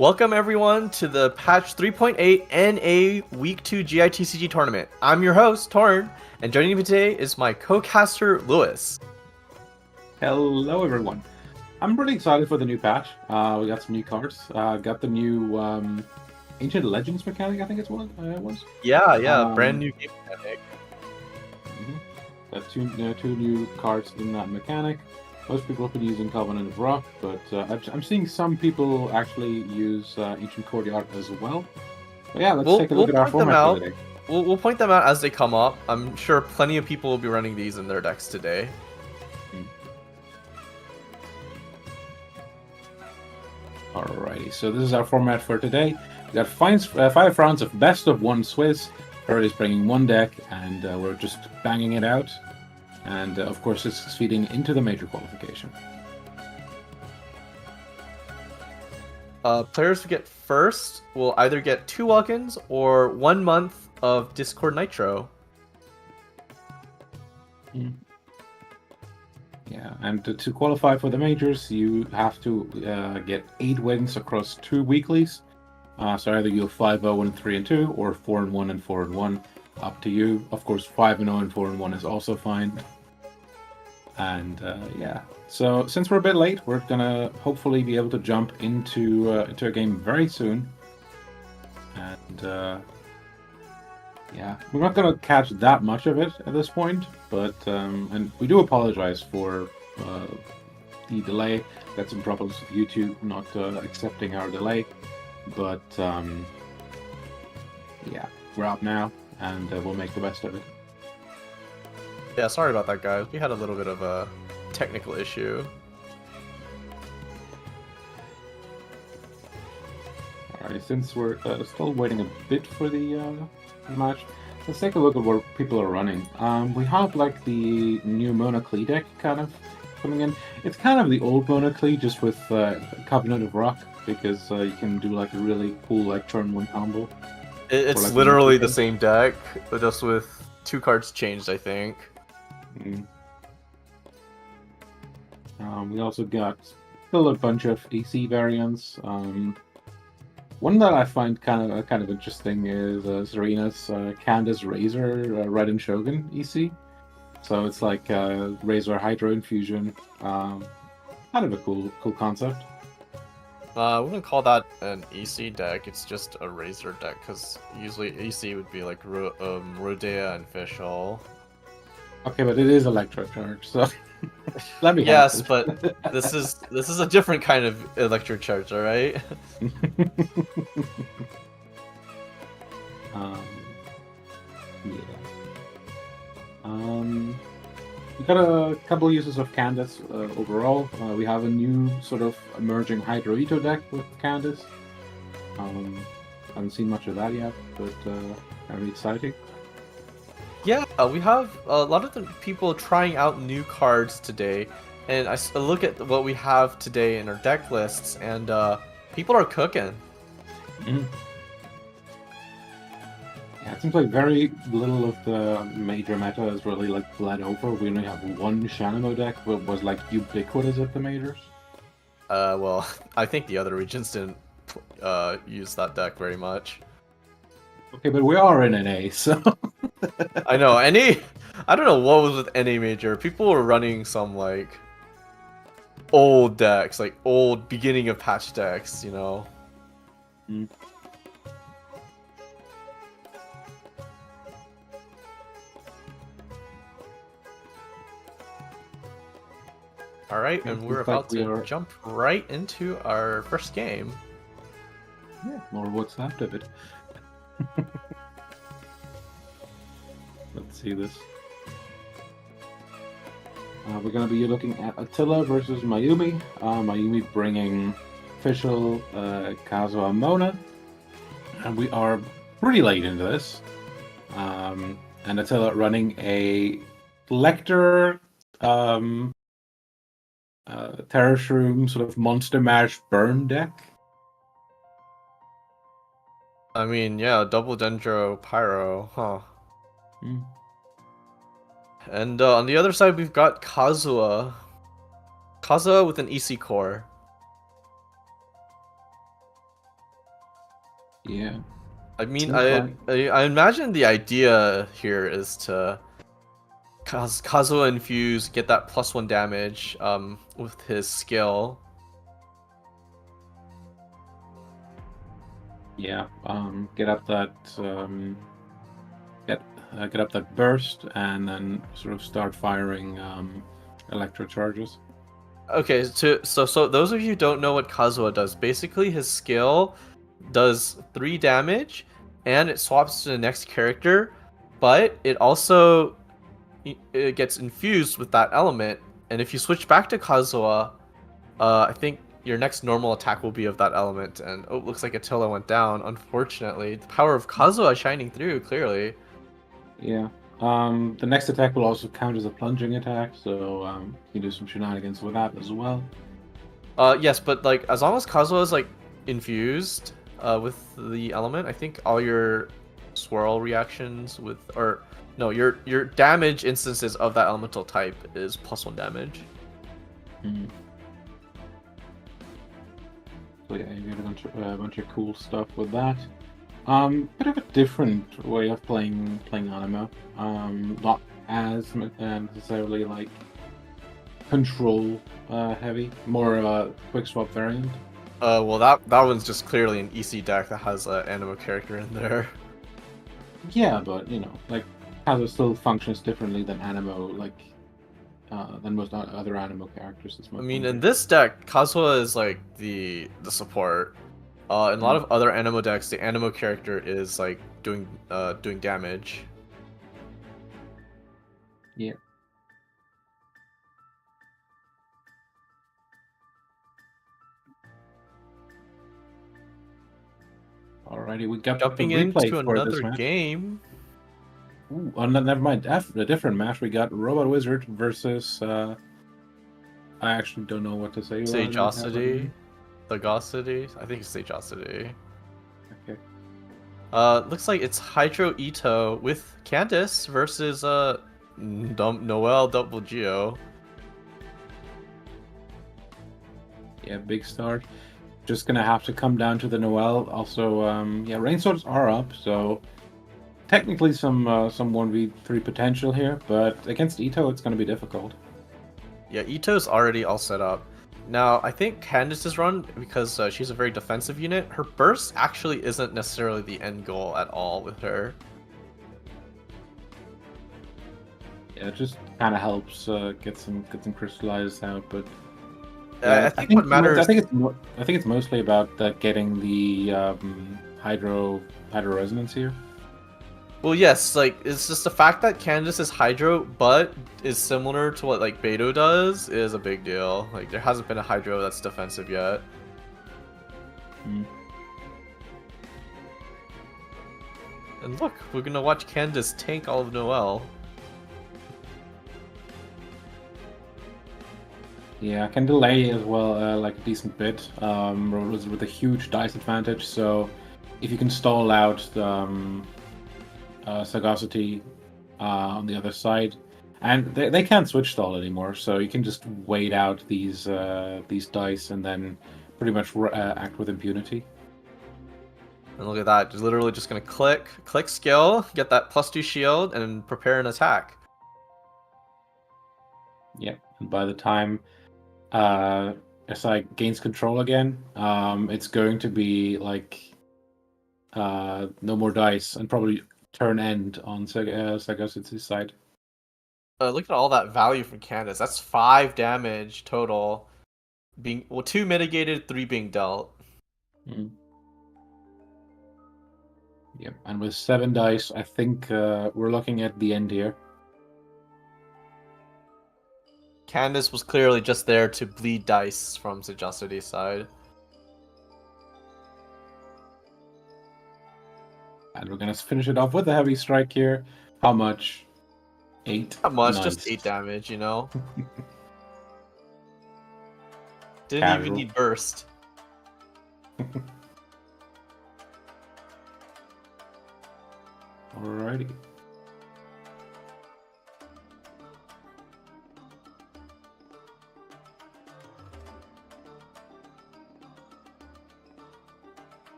Welcome everyone to the patch 3.8 NA Week 2 GITCG tournament. I'm your host, Torn, and joining me today is my co-caster, Lewis. Hello, everyone. I'm pretty excited for the new patch. We got some new cards. Got the new Ancient Legends mechanic, I think it was. Yeah, brand new game mechanic. Got two new cards in that mechanic. Most people have been using Covenant of Rock, but I'm seeing some people actually use Ancient Courtyard as well. But yeah, let's take a look at our format for today. We'll point them out as they come up. I'm sure plenty of people will be running these in their decks today. Alrighty, so this is our format for today. We got 5 rounds of best of 1 Swiss. Everybody's bringing one deck, and we're just banging it out. And of course, this is feeding into the major qualification. Players who get first will either get 2 welkins or 1 month of Discord Nitro. Yeah, and to qualify for the majors, you have to get 8 wins across 2 weeklies. So either you're 5-0 and 3-2, or 4-1 and 4-1. Up to you. Of course, 5-0 and 4-1 is also fine. And yeah, so since we're a bit late, we're gonna hopefully be able to jump into a game very soon. And yeah, we're not gonna catch that much of it at this point, but and we do apologize for the delay. Got some problems with YouTube not accepting our delay, but yeah, we're out now, and we'll make the best of it. Yeah, sorry about that, guys. We had a little bit of a technical issue. Alright, since we're still waiting a bit for the match, let's take a look at what people are running. We have like the new Monoclee deck kind of coming in. It's kind of the old Monoclee, just with Covenant of Rock, because you can do like a really cool like turn 1 combo. It's like literally the same deck, but just with 2 cards changed, I think. We also got still a bunch of AC variants. One that I find kind of interesting is Serena's Candice Razor Red and Shogun EC. So it's like Razor Hydro Infusion. Kind of a cool concept. I wouldn't call that an EC deck, it's just a Razor deck, because usually EC would be like Rodea and Fischl. Okay, but it is electro charge, so let me. Yes, but this is a different kind of electro charge, all right? Yeah. We got a couple uses of Candice overall. We have a new sort of emerging Hydro Ito deck with Candice. Haven't seen much of that yet, but very exciting. Yeah, we have a lot of the people trying out new cards today, and I look at what we have today in our deck lists, and people are cooking. Yeah, it seems like very little of the major meta is really like bled over. We only have one Shanamo deck that was like ubiquitous at the majors. Well, I think the other regions didn't use that deck very much. Okay, but we are in NA, so... I know, NA... I don't know what was with NA Major. People were running some, like, old decks, like old beginning of patch decks, you know? Alright, and we're about to jump right into our first game. Yeah, or what's left of it. Let's see this. We're going to be looking at Attila versus Mayumi. Mayumi bringing Fischl, Kazuha, Mona. And we are pretty late into this. And Attila running a Lecter, Terra Shroom sort of Monster Mash burn deck. I mean, yeah, double Dendro Pyro, huh? And on the other side, we've got Kazuha. Kazuha with an EC core. Yeah. I mean, Seems like I imagine the idea here is to Kazuha infuse, get that +1 damage with his skill. yeah. Get up that get up that burst, and then sort of start firing electro charges. Okay, so those of you who don't know what Kazuha does, basically his skill does 3 damage, and it swaps to the next character, but it also it gets infused with that element, and if you switch back to Kazuha, I think your next normal attack will be of that element, and oh, looks like Attila went down, unfortunately. The power of Kazuha shining through, clearly. Yeah. The next attack will also count as a plunging attack, so you can do some shenanigans with that as well. Yes, but like as long as Kazuha is like infused with the element, I think all your swirl reactions with or no, your damage instances of that elemental type is +1 damage. Mm. So yeah, you get a bunch of cool stuff with that. Bit of a different way of playing anima. Not as necessarily like control heavy, more of a quick swap variant. Well that one's just clearly an EC deck that has an animo character in there. Yeah, but you know, like Kazuha still functions differently than animo, like than most other animo characters. Is my I mean, point in here. this deck, Kazuha is like the support. In a lot Mm. of other animo decks, the animo character is like doing damage. Yeah. Alrighty, we got the Jumping replay into for this another match. game. Ooh, oh, never mind. A different match. We got Robot Wizard versus. I actually don't know what to say about it. I have it Sagacity. Sagacity? I think it's Sagacity. Okay. Looks like it's Hydro Ito with Candice versus Noel Double Geo. Yeah, big start. Just gonna have to come down to the Noel. Also, yeah, rain swords are up, so technically some 1v3 potential here, but against Ito it's gonna be difficult. Yeah, Ito's already all set up. Now, I think Candice's run, because she's a very defensive unit, her burst actually isn't necessarily the end goal at all with her. Yeah, it just kind of helps get some crystallized out, but I think what matters. I think it's mostly about getting the hydro resonance here. Well, yes, like it's just the fact that Candice is Hydro, but is similar to what like Beto does is a big deal. Like there hasn't been a Hydro that's defensive yet. Mm. And look, we're gonna watch Candice tank all of Noel. Yeah, can delay as well, like a decent bit. With a huge dice advantage, so if you can stall out Sagacity on the other side, and they can't switch stall anymore, so you can just wait out these dice and then pretty much act with impunity. And look at that, just literally just gonna click skill, get that +2 shield, and prepare an attack. Yeah, and by the time SI gains control again, it's going to be like no more dice and probably turn end on Sagacity's side. Look at all that value from Candice. That's 5 damage total. Being 2 mitigated, 3 being dealt. Mm. Yep, and with 7 dice, I think we're looking at the end here. Candice was clearly just there to bleed dice from Sagacity's side. And we're gonna finish it off with a heavy strike here. How much? 8. Not much, Nice. just 8 damage, you know? Didn't Casual. even need burst. Alrighty.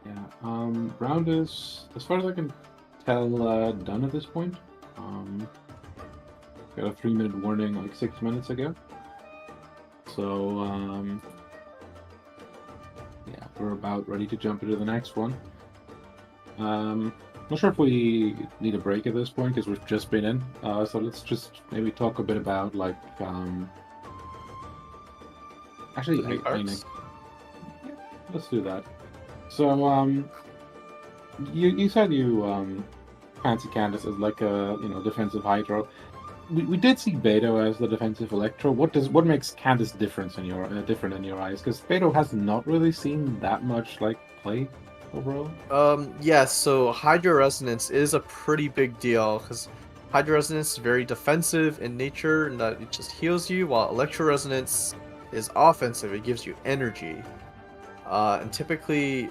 Yeah. Round is, as far as I can tell, done at this point. Got a 3-minute warning like 6 minutes ago. So, yeah, we're about ready to jump into the next one. Not sure if we need a break at this point because we've just been in. So let's just maybe talk a bit about like, actually, The new cards. yeah, let's do that. So, you said you fancy Candice as like a defensive hydro. We did see Beto as the defensive electro. What makes Candice different in your eyes? Because Beto has not really seen that much like play overall. Yes, so Hydro Resonance is a pretty big deal because Hydro Resonance is very defensive in nature and that it just heals you, while Electro Resonance is offensive, it gives you energy. And typically,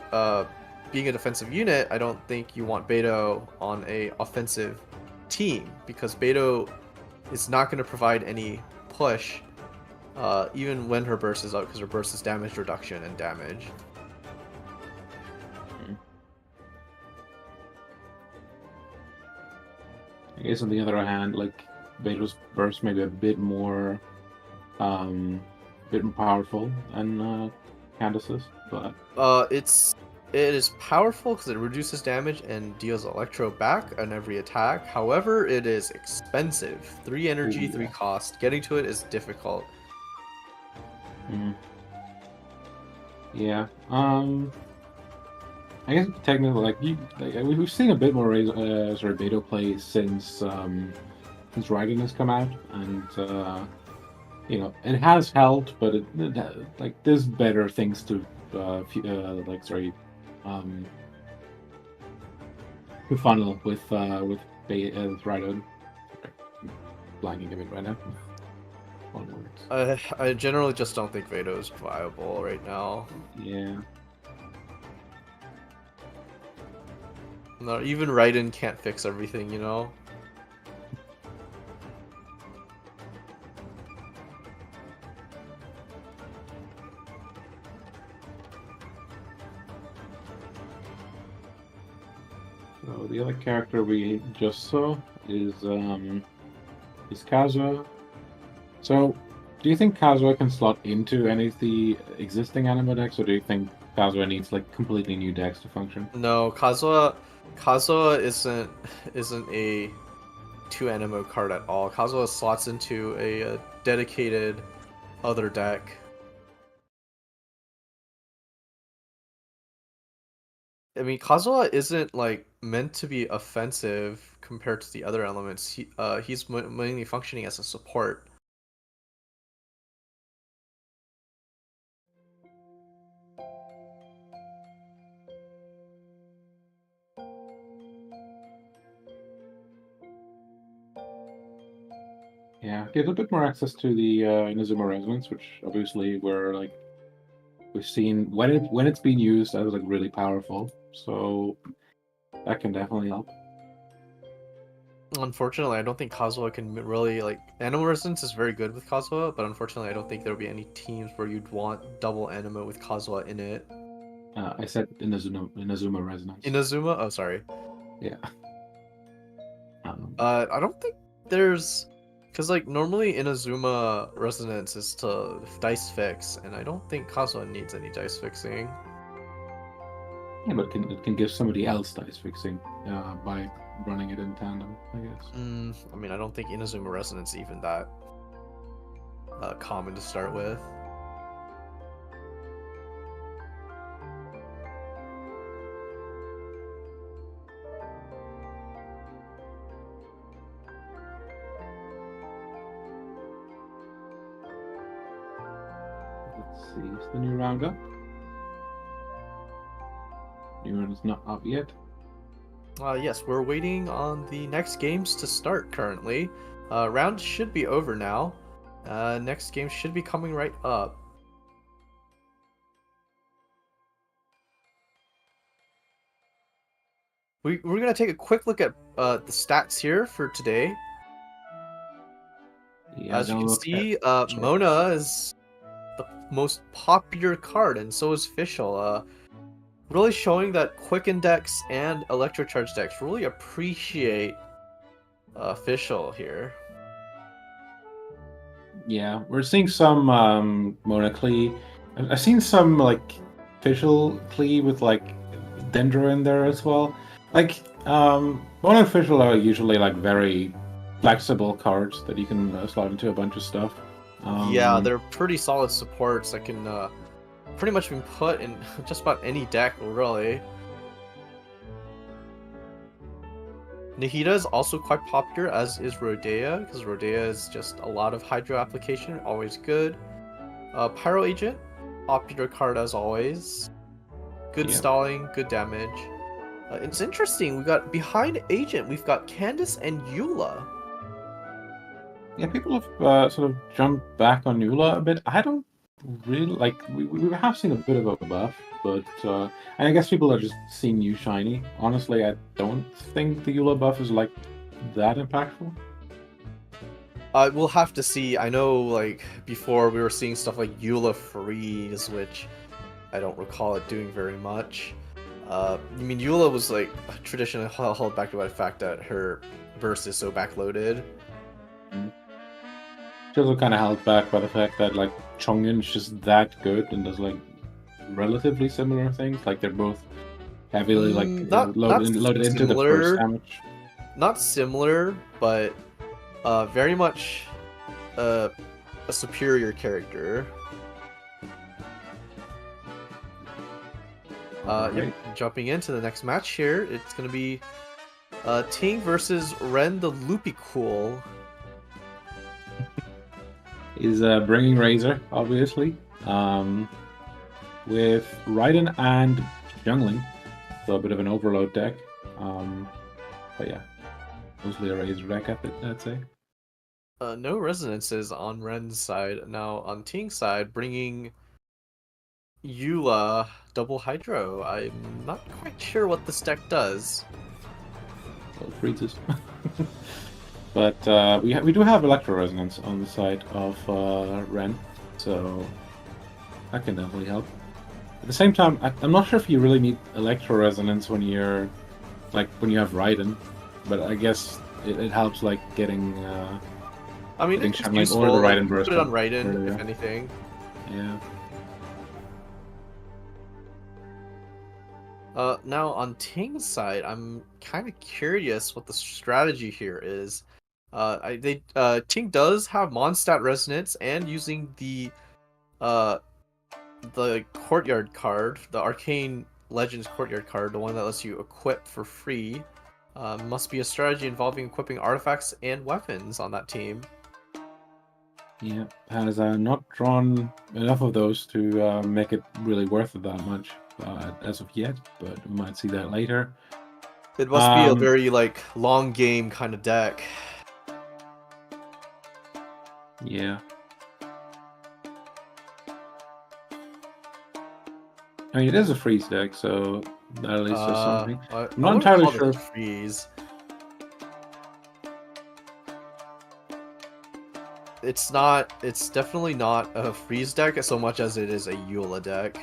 being a defensive unit, I don't think you want Beto on a offensive team because Beto is not going to provide any push, even when her burst is up, because her burst is damage reduction and damage. I guess on the other hand, like Beto's burst maybe a bit more powerful than Candice's, but It is powerful because it reduces damage and deals electro back on every attack. However, it is expensive. 3 energy, ooh, 3 yeah. cost. Getting to it is difficult. Mm. Yeah. I guess technically, we've seen a bit more Beto play since Dragon has come out, and it has helped, but like there's better things um, to funnel with Dragon. Blanking a bit right now. One word. I generally just don't think Vado is viable right now. Yeah. No, even Raiden can't fix everything, you know? So the other character we just saw is Kazuha. So, do you think Kazuha can slot into any of the existing anime decks, or do you think Kazuha needs like completely new decks to function? No, Kazuha isn't a 2 animo card at all. Kazuha slots into a dedicated other deck. I mean, Kazuha isn't like meant to be offensive compared to the other elements. He's mainly functioning as a support. Yeah, gives a bit more access to the Inazuma Resonance, which obviously we've seen when it's been used as like really powerful. So that can definitely help. Unfortunately, I don't think Kazuha can really like. Animal Resonance is very good with Kazuha, but unfortunately, I don't think there will be any teams where you'd want double animo with Kazuha in it. I said Inazuma Resonance. Inazuma? Oh, sorry. Yeah. Um, I don't think there's, because like normally Inazuma Resonance is to dice fix, and I don't think Kazuha needs any dice fixing. yeah, but it can give somebody else dice fixing by running it in tandem, I guess. I mean, I don't think Inazuma Resonance is even that common to start with. Let's see, is the new round up? New round is not up yet. Yes, we're waiting on the next games to start currently. Round should be over now. Next game should be coming right up. We're going to take a quick look at the stats here for today. Yeah, As you don't can look see, at. Mona is the most popular card, and so is Fischl. really showing that quicken decks and electro charge decks really appreciate official here. Yeah, we're seeing some monoclee. I've seen some like official clee with like dendro in there as well. Like monoofficial are usually like very flexible cards that you can slot into a bunch of stuff. Yeah, they're pretty solid supports that can pretty much be put in just about any deck, really. Nahida is also quite popular, as is Rodea, because Rodea is just a lot of Hydro application, always good. Pyro Agent, popular card as always. Good stalling, good damage. It's interesting, we got behind Agent, we've got Candice and Eula. Yeah, people have sort of jumped back on Eula a bit. I don't really like. We have seen a bit of a buff, but and I guess people are just seeing new shiny. Honestly, I don't think the Eula buff is like that impactful. We'll have to see. I know, like, before we were seeing stuff like Eula Freeze, which I don't recall it doing very much. I mean, Eula was, like, traditionally held back by the fact that her burst is so backloaded. She's also kind of held back by the fact that, like, Chongyun's just that good and does, like, relatively similar things. Like, they're both heavily, like, loaded into the first damage. Not similar, but very much a superior character. Yep, jumping into the next match here, it's going to be Ting versus Ren the Loopy Cool. Is bringing Razor, obviously, with Raiden and Jungling, so a bit of an overload deck. But yeah, mostly a Razor deck, I'd say. No resonances on Ren's side. Now on Ting's side, bringing Eula double Hydro. I'm not quite sure what this deck does. Well, it freezes. But we do have Electro Resonance on the side of Ren, so that can definitely help. At the same time, I'm not sure if you really need Electro Resonance when you're when you have Raiden, but I guess it helps like getting. I mean, getting it's useful. or the Raiden burst. Put it on Raiden, if anything. Yeah. Now on Ting's side, I'm kind of curious what the strategy here is. Ting does have Mondstadt Resonance, and using the Courtyard card, the Arcane Legends Courtyard card, the one that lets you equip for free. Must be a strategy involving equipping artifacts and weapons on that team. Yeah, has not drawn enough of those to make it really worth it that much as of yet, but we might see that later. It must be a very long game kind of deck. Yeah. I mean, it is a freeze deck, so that at least is something. I'm not entirely sure. Freeze. It's not. It's definitely not a freeze deck so much as it is a Eula deck.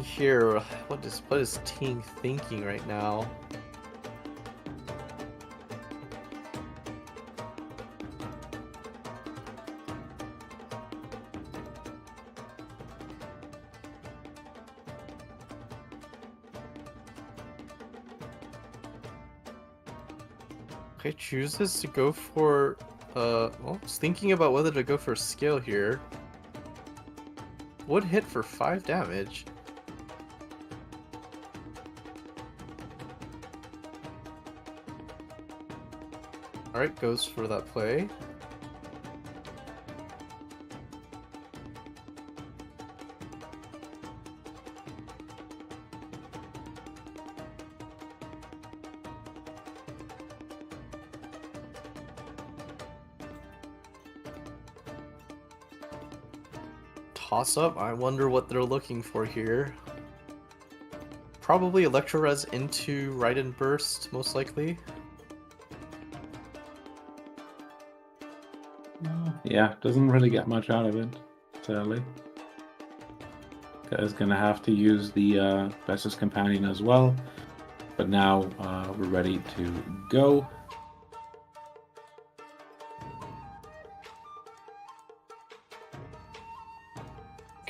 Here, what is Ting thinking right now? Okay, chooses to go for well, it's thinking about whether to go for scale here. Would hit for 5 damage. Alright, goes for that play. toss up. I wonder what they're looking for here. Probably electro res into Raiden burst, most likely. Yeah, doesn't really get much out of it, sadly. Guy's gonna have to use the Best's Companion as well. But now we're ready to go.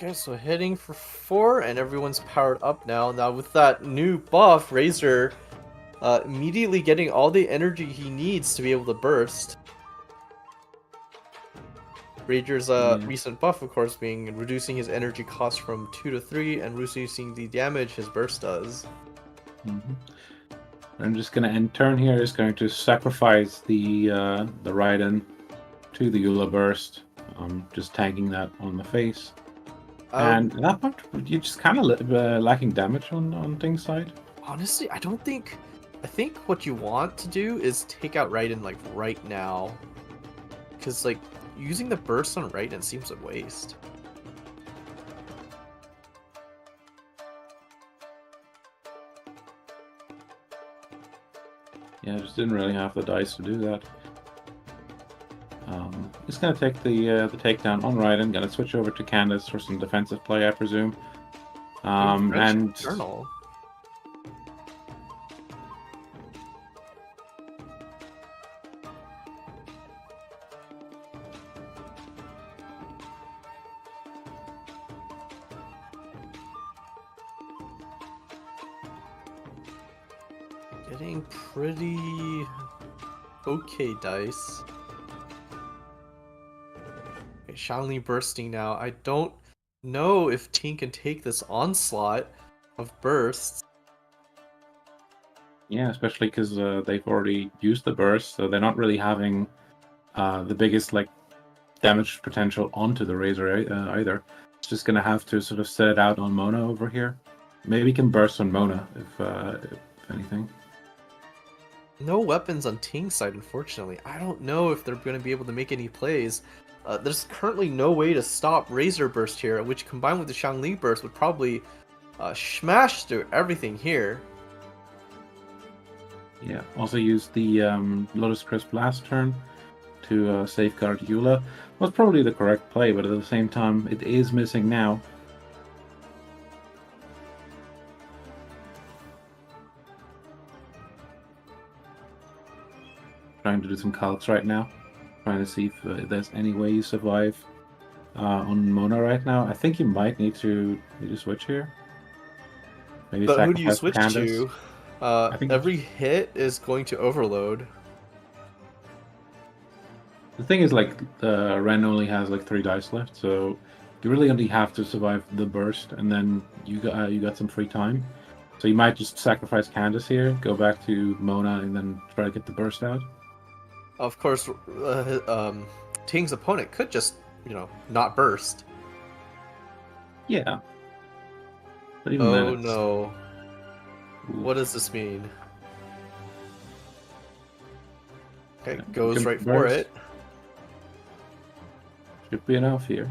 Okay, so heading for 4, and everyone's powered up now. Now with that new buff, Razor immediately getting all the energy he needs to be able to burst. Razor's recent buff, of course, being reducing his energy cost from 2 to 3 and reducing the damage his burst does. I'm just going to end turn here. Is going to sacrifice the Raiden to the Eula burst. Just tagging that on the face. And at that point, you're just kind of lacking damage on Ting's side. Honestly, I think what you want to do is take out Raiden like right now, because like using the burst on Raiden seems a waste. Yeah, I just didn't really have the dice to do that. Just gonna take the takedown on Raiden. Gonna switch over to Candice for some defensive play, I presume. And Journal. Getting pretty okay dice. Okay, Shanli bursting now. I don't know if Ting can take this onslaught of bursts. yeah, especially because they've already used the burst, so they're not really having the biggest like damage potential onto the Razor either. It's just gonna have to sort of set it out on Mona over here. Maybe he can burst on Mona if anything. No weapons on Ting's side, unfortunately. I don't know if they're going to be able to make any plays. There's currently no way to stop Razor Burst here, which combined with the Shangli Burst would probably smash through everything here. Yeah, also use the Lotus Crisp last turn to safeguard Eula. Was probably the correct play, but at the same time, it is missing now. Trying to do some calcs right now. Trying to see if there's any way you survive on Mona right now. I think you might need to switch here. Maybe but who do you sacrifice switch Candice. to? Every hit is going to overload. The thing is, like, Ren only has like 3 dice left, so you really only have to survive the burst, and then you got some free time. So you might just sacrifice Candice here, go back to Mona, and then try to get the burst out. Of course, Ting's opponent could just, not burst. Yeah. But even Oh then, it's... no. Ooh. What does this mean? Okay, goes Can right for burst. it. Should be enough here.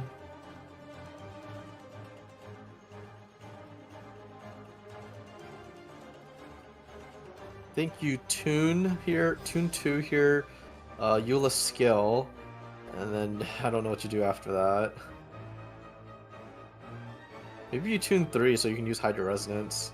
I think you tune 2 here, Eula's skill, and then I don't know what you do after that. Maybe you tune 3 so you can use Hydro Resonance.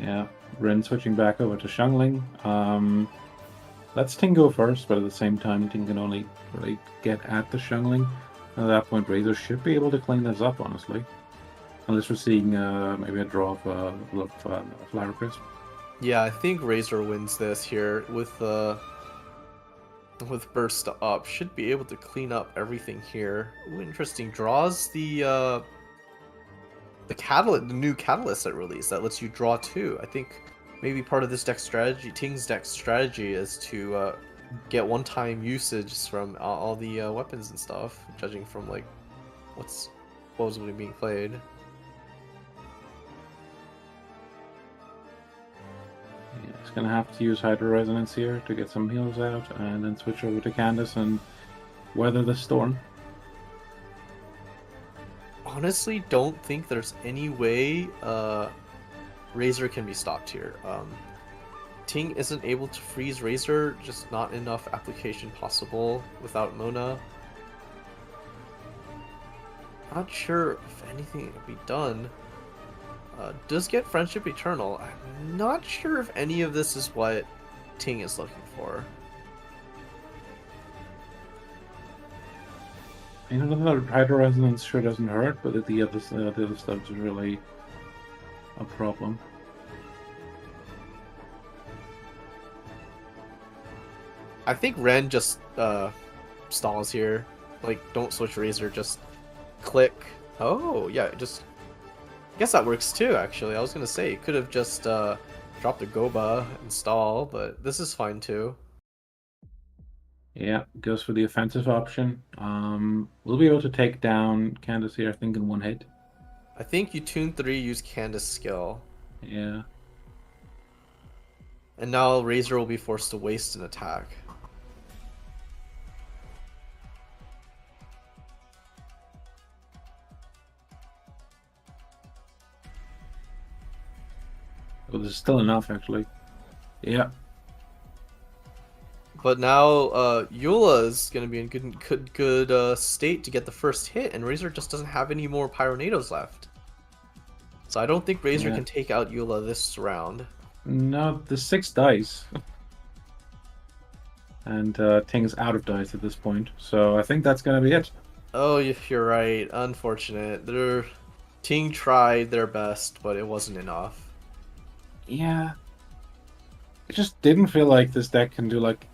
Yeah, Ren switching back over to Xiangling. Let's Ting go first, but at the same time, Ting can only really get at the Xiangling. At that point, Razor should be able to clean this up, honestly. Unless we're seeing maybe a draw of Flower Crisp. Yeah, I think Razor wins this here with Burst up. Should be able to clean up everything here. Ooh, interesting. Draws the catalyst, the new catalyst that released that lets you draw 2. I think maybe part of this deck strategy, Ting's deck strategy, is to get one-time usage from all the weapons and stuff, judging from like what's supposedly being played. Yeah, he's gonna have to use Hydro Resonance here to get some heals out, and then switch over to Candice and weather the storm. Honestly, don't think there's any way Razor can be stopped here. Ting isn't able to freeze Razor, just not enough application possible without Mona. Not sure if anything can be done. Does get Friendship Eternal. I'm not sure if any of this is what Ting is looking for. You know, the Hydro Resonance sure doesn't hurt, but the other stuff is really a problem. I think Ren just stalls here. Like, don't switch Razor, just click. Oh, yeah, just... I guess that works too, actually. I was gonna say, you could have just dropped the Goba and stall, but this is fine too. Yeah, goes for the offensive option. We'll be able to take down Candice here, I think, in one hit. I think you tune 3, use Candice skill. Yeah. And now Razor will be forced to waste an attack. Oh, there's still enough, actually. Yeah. But now Eula's going to be in good state to get the first hit, and Razor just doesn't have any more Pyronados left. So I don't think Razor can take out Eula this round. No, the 6 dice. And Ting's out of dice at this point, so I think that's going to be it. Oh, you're right. Unfortunate. Ting tried their best, but it wasn't enough. Yeah. It just didn't feel like this deck can do, like,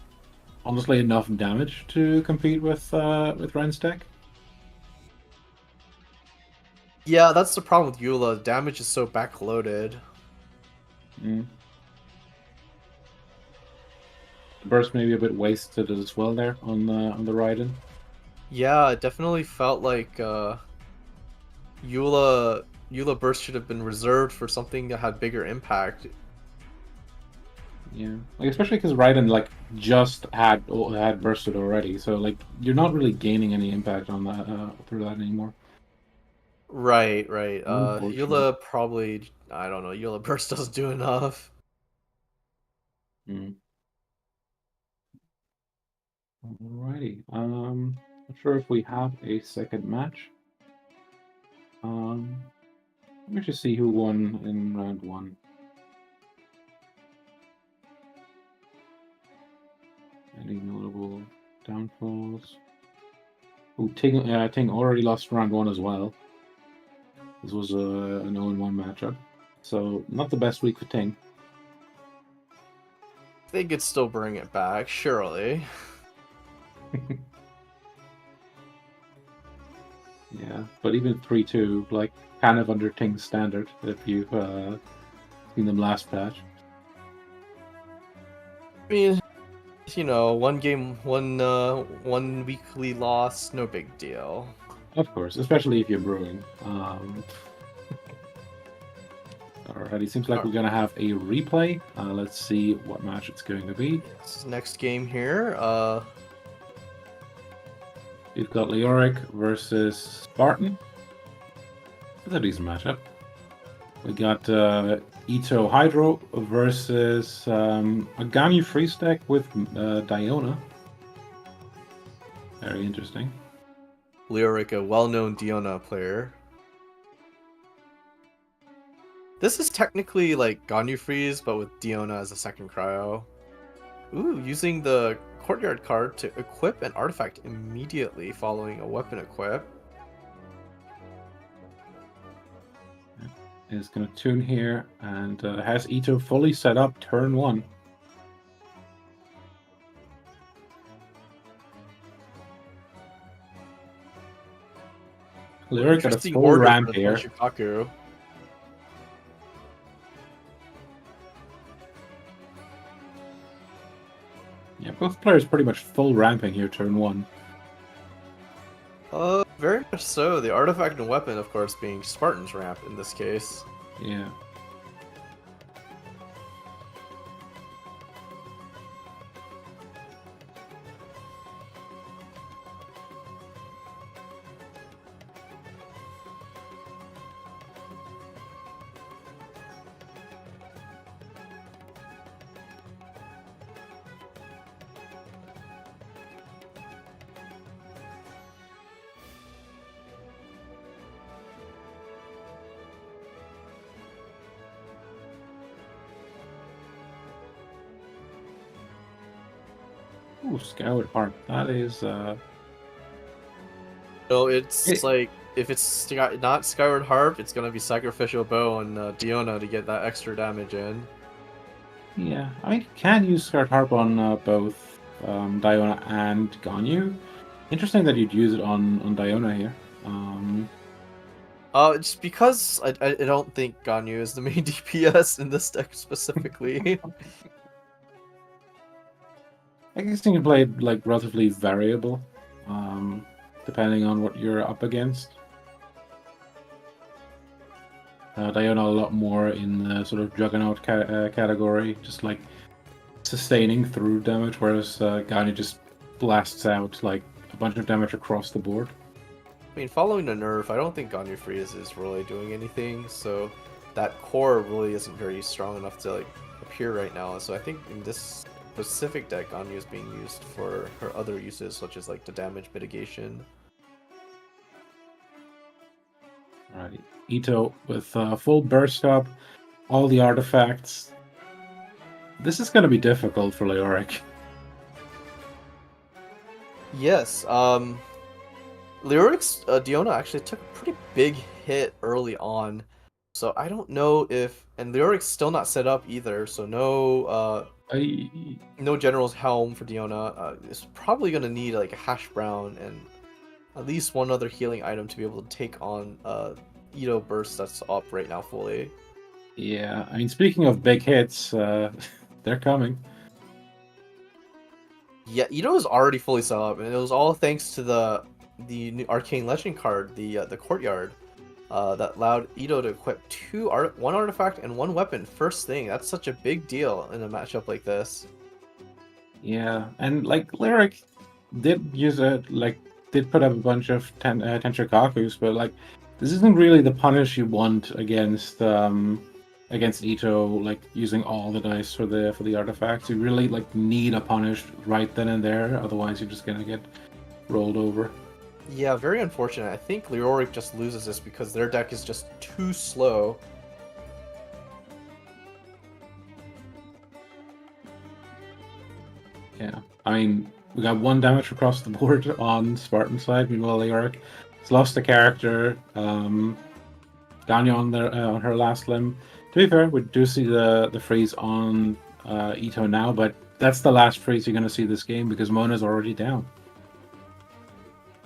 honestly enough damage to compete with Ren's deck. Yeah, that's the problem with Eula. Damage is so backloaded. Mm. The burst maybe a bit wasted as well there on the Raiden. Yeah, it definitely felt like Eula burst should have been reserved for something that had bigger impact. Yeah, like especially because Raiden like just had bursted already, so like you're not really gaining any impact on that through that anymore. Right. Eula probably, I don't know. Eula burst doesn't do enough. Mm. Alrighty. Not sure if we have a second match. Let me just see who won in round 1. Any notable downfalls? Oh, Ting already lost round 1 as well. This was an 0-1 matchup, so not the best week for Ting. They could still bring it back, surely. Yeah, but even 3-2, like, kind of under Ting's standard, if you've seen them last patch. I mean, you know, one weekly loss, no big deal. Of course, especially if you're brewing. Alrighty, seems like we're going to have a replay. Let's see what match it's going to be. This is next game here. We've got Leoric versus Spartan. That's a decent matchup. We got Ito Hydro versus a Ganyu Freeze deck with Diona. Very interesting. Leoric, a well-known Diona player. This is technically like Ganyu Freeze, but with Diona as a second cryo. Ooh, using the Courtyard card to equip an artifact immediately following a weapon equip. Is going to tune here and has Ito fully set up turn 1. Lyric got a full ramp here. Shikaku. Yeah, both players pretty much full ramping here, turn 1. Very much so. The artifact and weapon, of course, being Spartan's ramp in this case. Yeah. Ooh, Skyward Heart. That is, So it's It- like, if it's not Skyward Harp, it's gonna be Sacrificial Bow on Diona to get that extra damage in. yeah. I mean, you can use Skyward Harp on both Diona and Ganyu. Interesting that you'd use it on Diona here. It's because I don't think Ganyu is the main DPS in this deck specifically. I guess you can play it like relatively variable, depending on what you're up against. Diona a lot more in the sort of Juggernaut category, just like sustaining through damage, whereas Ganyu just blasts out like a bunch of damage across the board. I mean, following the nerf, I don't think Ganyu Freeze is really doing anything, so that core really isn't very strong enough to like appear right now. So I think in this specific deck, Ganyu is being used for her other uses, such as like the damage mitigation. Alright, Ito with full burst up, all the artifacts. This is going to be difficult for Leoric. Yes, Lyrics, Diona actually took a pretty big hit early on, so I don't know if, and Lyrics still not set up either, so no General's Helm for Diona. Is probably gonna need like a Hash Brown and at least one other healing item to be able to take on Ito Burst that's up right now fully. Yeah, I mean, speaking of big hits, they're coming. Yeah, Ito is already fully set up, and it was all thanks to the new Arcane Legend card, the Courtyard, that allowed Ito to equip one artifact and one weapon first thing. That's such a big deal in a matchup like this. Yeah, and like Lyric did use did put up a bunch of Tenchikakus, but like this isn't really the punish you want against Ito, like using all the dice for the artifacts. You really like need a punish right then and there, otherwise you're just gonna get rolled over. Yeah, very unfortunate. I think Leoric just loses this because their deck is just too slow. Yeah, I mean, we got 1 damage across the board on Spartan side. Meanwhile, Leoric has lost a character. Ganya on her last limb. To be fair, we do see the freeze on Ito now, but that's the last freeze you're going to see this game because Mona's already down.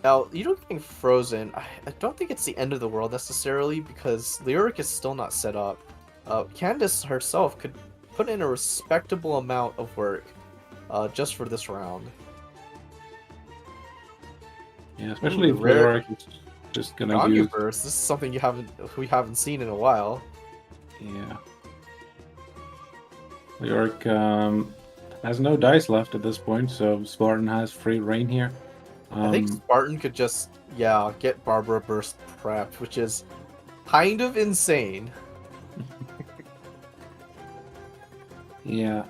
Now, Ito getting frozen, I don't think it's the end of the world necessarily because Leoric is still not set up. Candice herself could put in a respectable amount of work just for this round. Yeah, especially if Leoric is just going to use... Burst. This is something we haven't seen in a while. Yeah. Leoric has no dice left at this point, so Spartan has free reign here. I think Spartan could just, get Barbara Burst prepped, which is kind of insane. Yeah.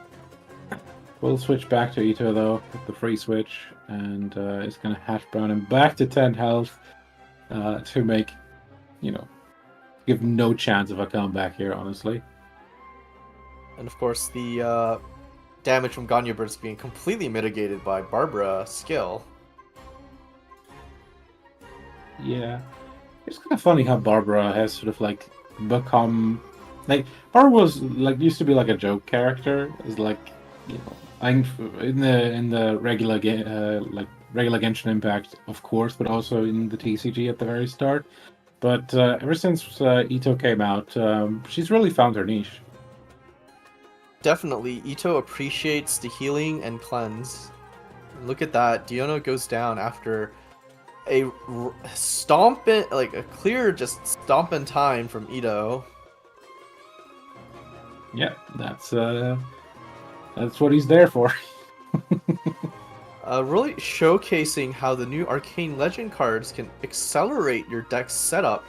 We'll switch back to Ito, though, with the free switch, and it's going to Hash Brown him back to 10 health to make, give no chance of a comeback here, honestly. And of course, the damage from Ganyu Burst being completely mitigated by Barbara's skill. Yeah. It's kind of funny how Barbara has sort of, become... Barbara was, used to be, a joke character. It's I'm in the regular Genshin Impact, of course, but also in the TCG at the very start. But ever since Ito came out, she's really found her niche. Definitely, Ito appreciates the healing and cleanse. Look at that. Diono goes down after like a clear just stomp in time from Ito. Yeah, that's what he's there for. Really showcasing how the new Arcane Legend cards can accelerate your deck setup,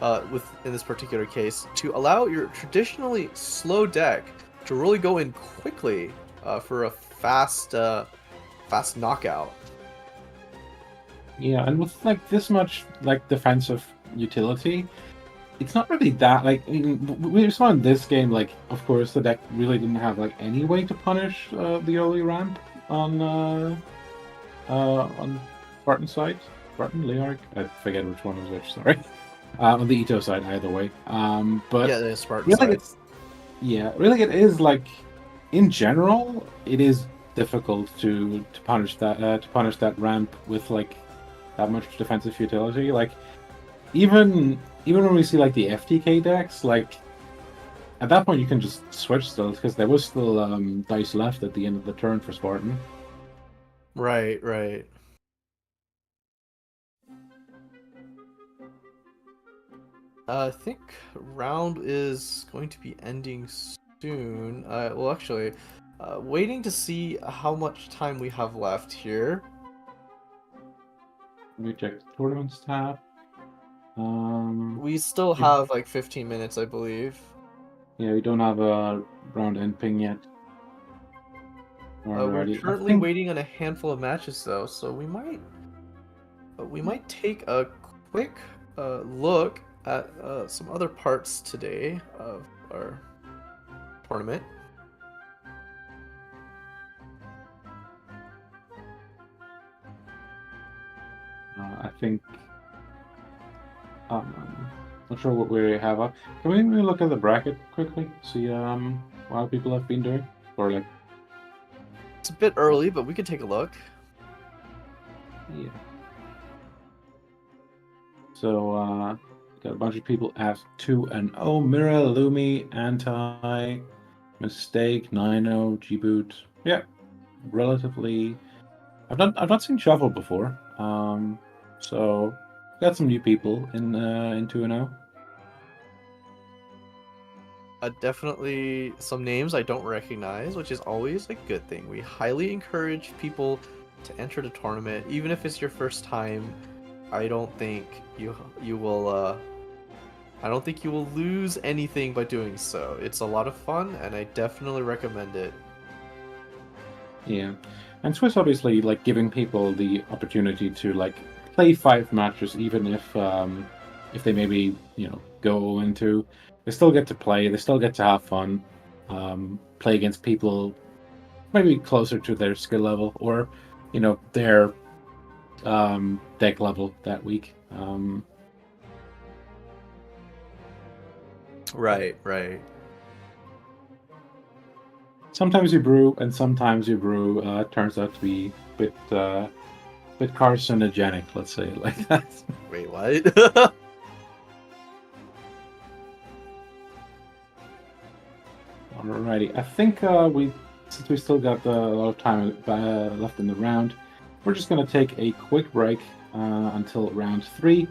in this particular case, to allow your traditionally slow deck to really go in quickly for a fast knockout. Yeah, and with like this much like defensive utility, it's not really that like I mean, we saw in this game like of course the deck really didn't have like any way to punish the early ramp on Spartan side. Spartan Leark? I forget which one was which, sorry. On the Ito side either way. But Yeah, the Spartan really side. really it is like in general it is difficult to punish that ramp with like that much defensive utility. Like even when we see like the FTK decks, like at that point you can just switch still because there was still dice left at the end of the turn for Spartan. Right, right. I think round is going to be ending soon. Well, actually, waiting to see how much time we have left here. Let me check the tournaments tab. We still have like 15 minutes, I believe. Yeah, we don't have a round end ping yet. We're Alrighty, I currently think waiting on a handful of matches though, so we might take a quick look at some other parts today of our tournament. I think not sure what we have up. Can we maybe look at the bracket quickly? See what people have been doing, or like It's a bit early, but we could take a look. yeah. So got a bunch of people at 2-0. Mira, Lumi, Anti, Mistake, Nino, G-Boot. Yeah, relatively. I've not seen Shuffle before. So got some new people in 2-0. Definitely some names I don't recognize, which is always a good thing. We highly encourage people to enter the tournament, even if it's your first time. I don't think you will. I don't think you will lose anything by doing so. It's a lot of fun, and I definitely recommend it. Yeah, and Swiss obviously like giving people the opportunity to like play 5 matches, even if they maybe go into, they still get to play, they still get to have fun, play against people maybe closer to their skill level or their deck level that week. Right, right. Sometimes you brew, and sometimes you brew turns out to be bit carcinogenic, let's say it like that. Wait, what? Alrighty, I think since we still got a lot of time left in the round, we're just gonna take a quick break until round 3.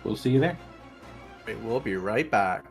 We'll see you there. Wait, we'll be right back.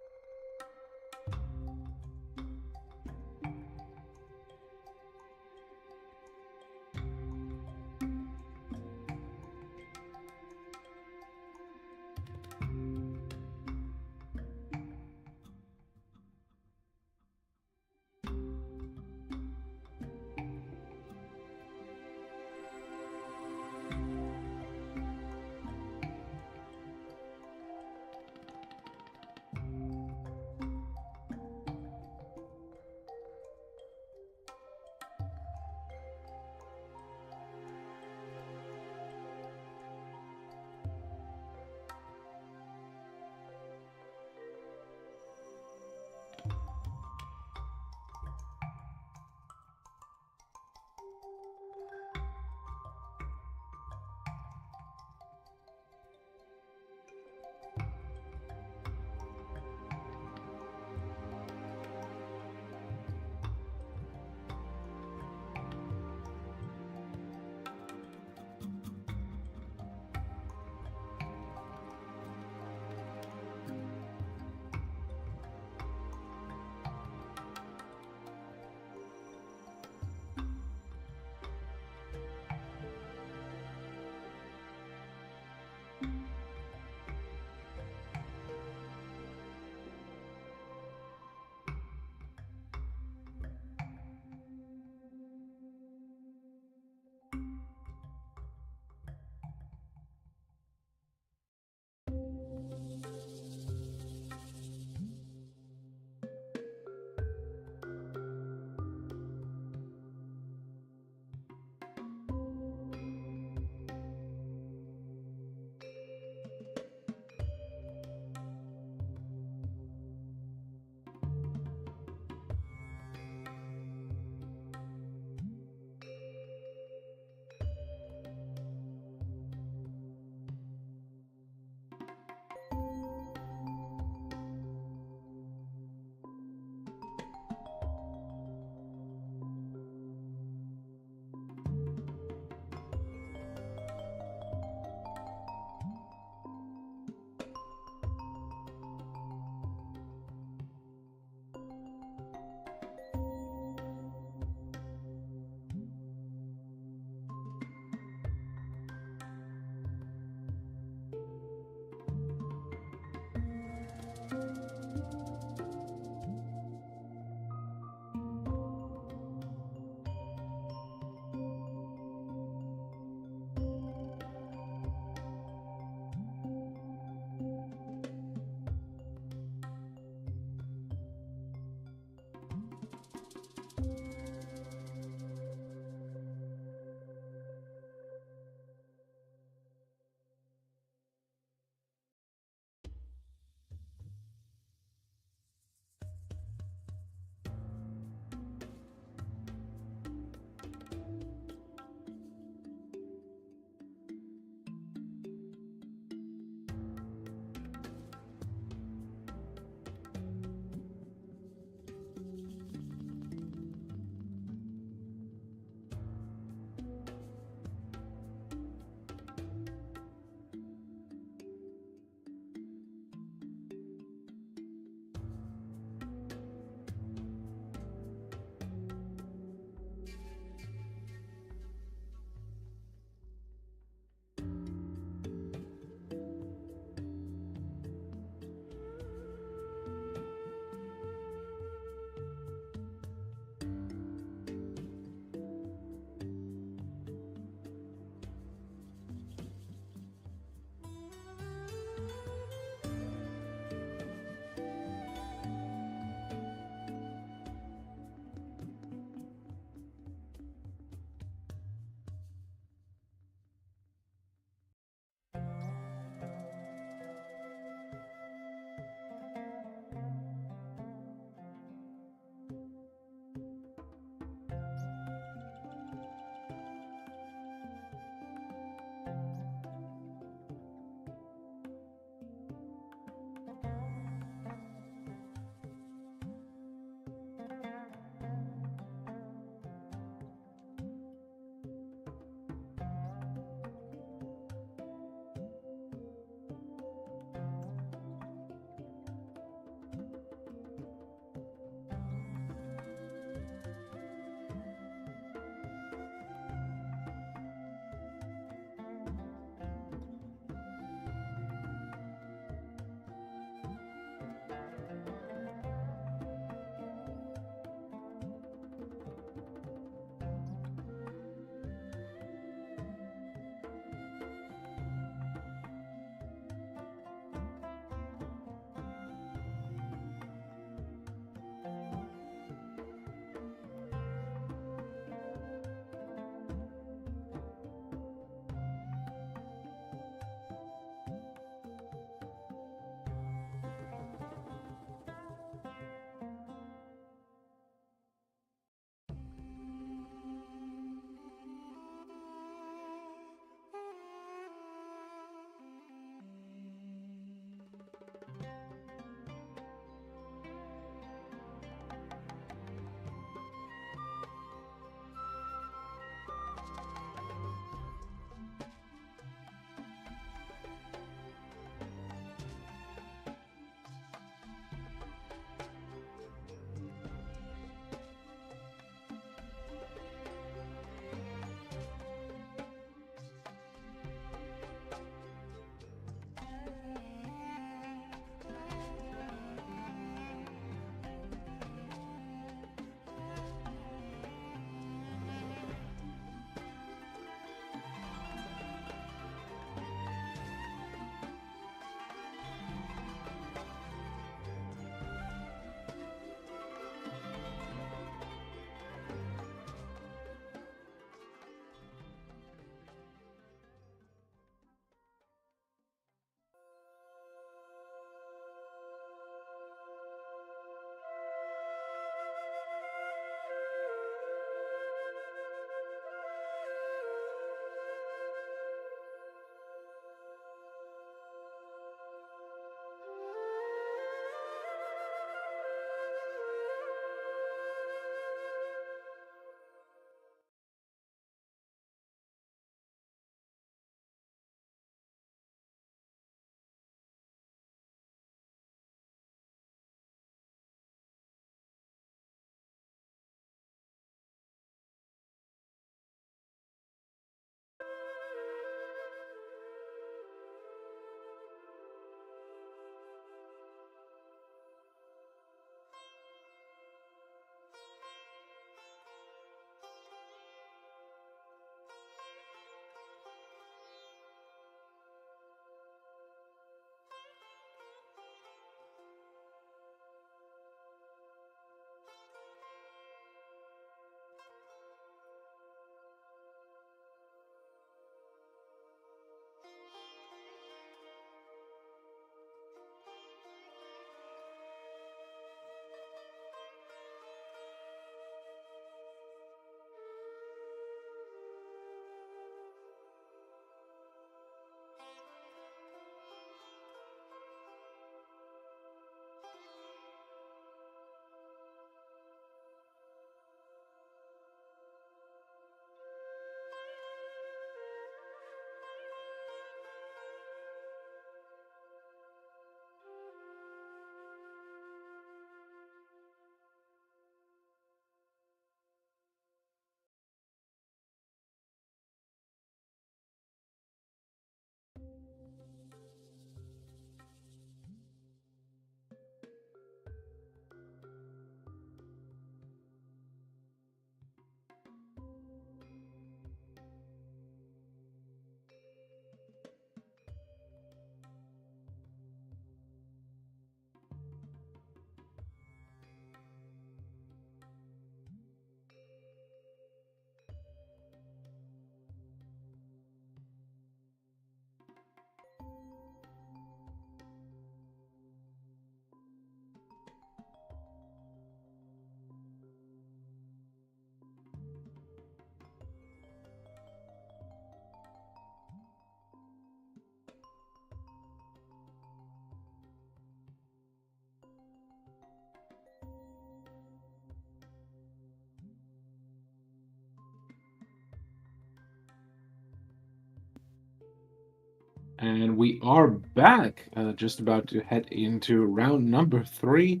And we are back, just about to head into round number 3.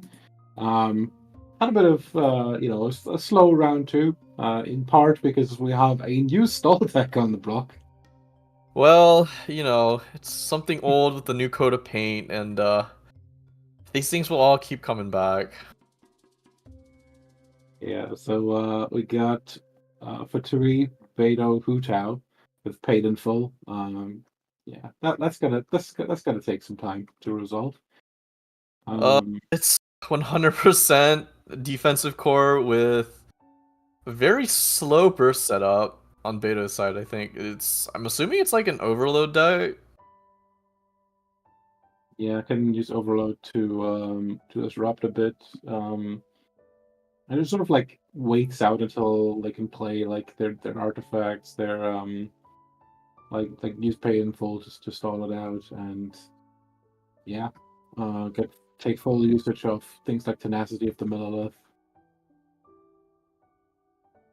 Had a bit of, a slow round 2, in part because we have a new stall deck on the block. Well, it's something old with the new coat of paint, and these things will all keep coming back. Yeah, so we got Fatui, Beidou, Hutao with paid in full. Yeah, that's gonna take some time to resolve. It's 100% defensive core with a very slow burst setup on Beta's side. I think I'm assuming it's like an overload deck. Yeah, I can use overload to disrupt a bit. And it sort of like waits out until they can play like their artifacts, their like use pay in full just to stall it out, and yeah, take full usage of things like tenacity of the Millilith.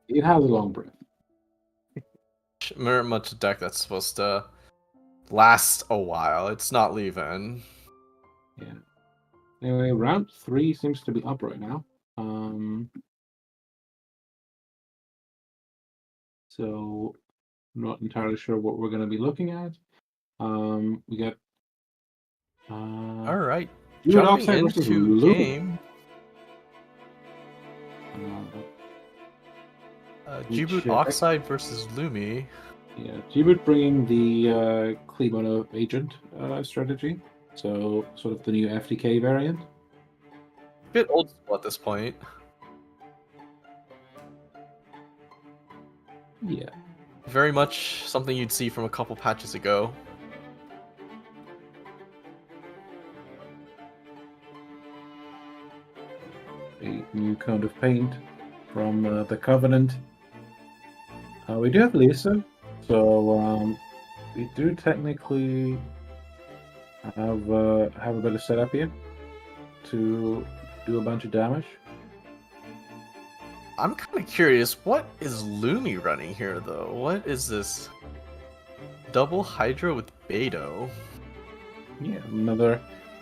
It has a long breath. Very much a deck that's supposed to last a while. It's not leaving. Yeah. Anyway, round 3 seems to be up right now. So I'm not entirely sure what we're going to be looking at. We got All right, Dude jumping Offside versus into Lumi. game. G-Boot Oxide versus Lumi. Yeah, G-Boot bringing the Klemono agent strategy, so sort of the new FTK variant. Bit old school at this point. Yeah. Very much something you'd see from a couple patches ago. A new coat of paint from the Covenant. We do have Lisa, so we do technically have a bit of setup here to do a bunch of damage. I'm kind of curious, what is Lumi running here, though? What is this? Double Hydra with Beidou. Yeah, another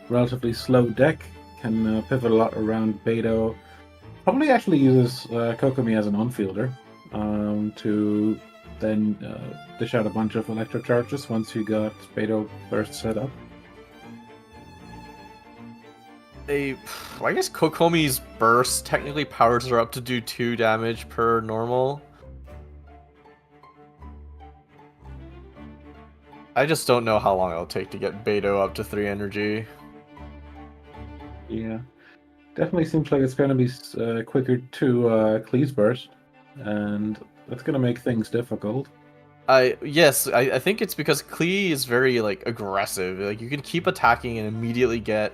relatively slow deck. Can pivot a lot around Beidou. Probably actually uses Kokomi as an on-fielder to then dish out a bunch of electro charges once you got Beidou burst set up. I guess Kokomi's burst technically powers her up to do 2 damage per normal. I just don't know how long it'll take to get Beidou up to 3 energy. Yeah, definitely seems like it's going to be quicker to Klee's burst, and that's going to make things difficult. I think it's because Klee is very like aggressive. Like you can keep attacking and immediately get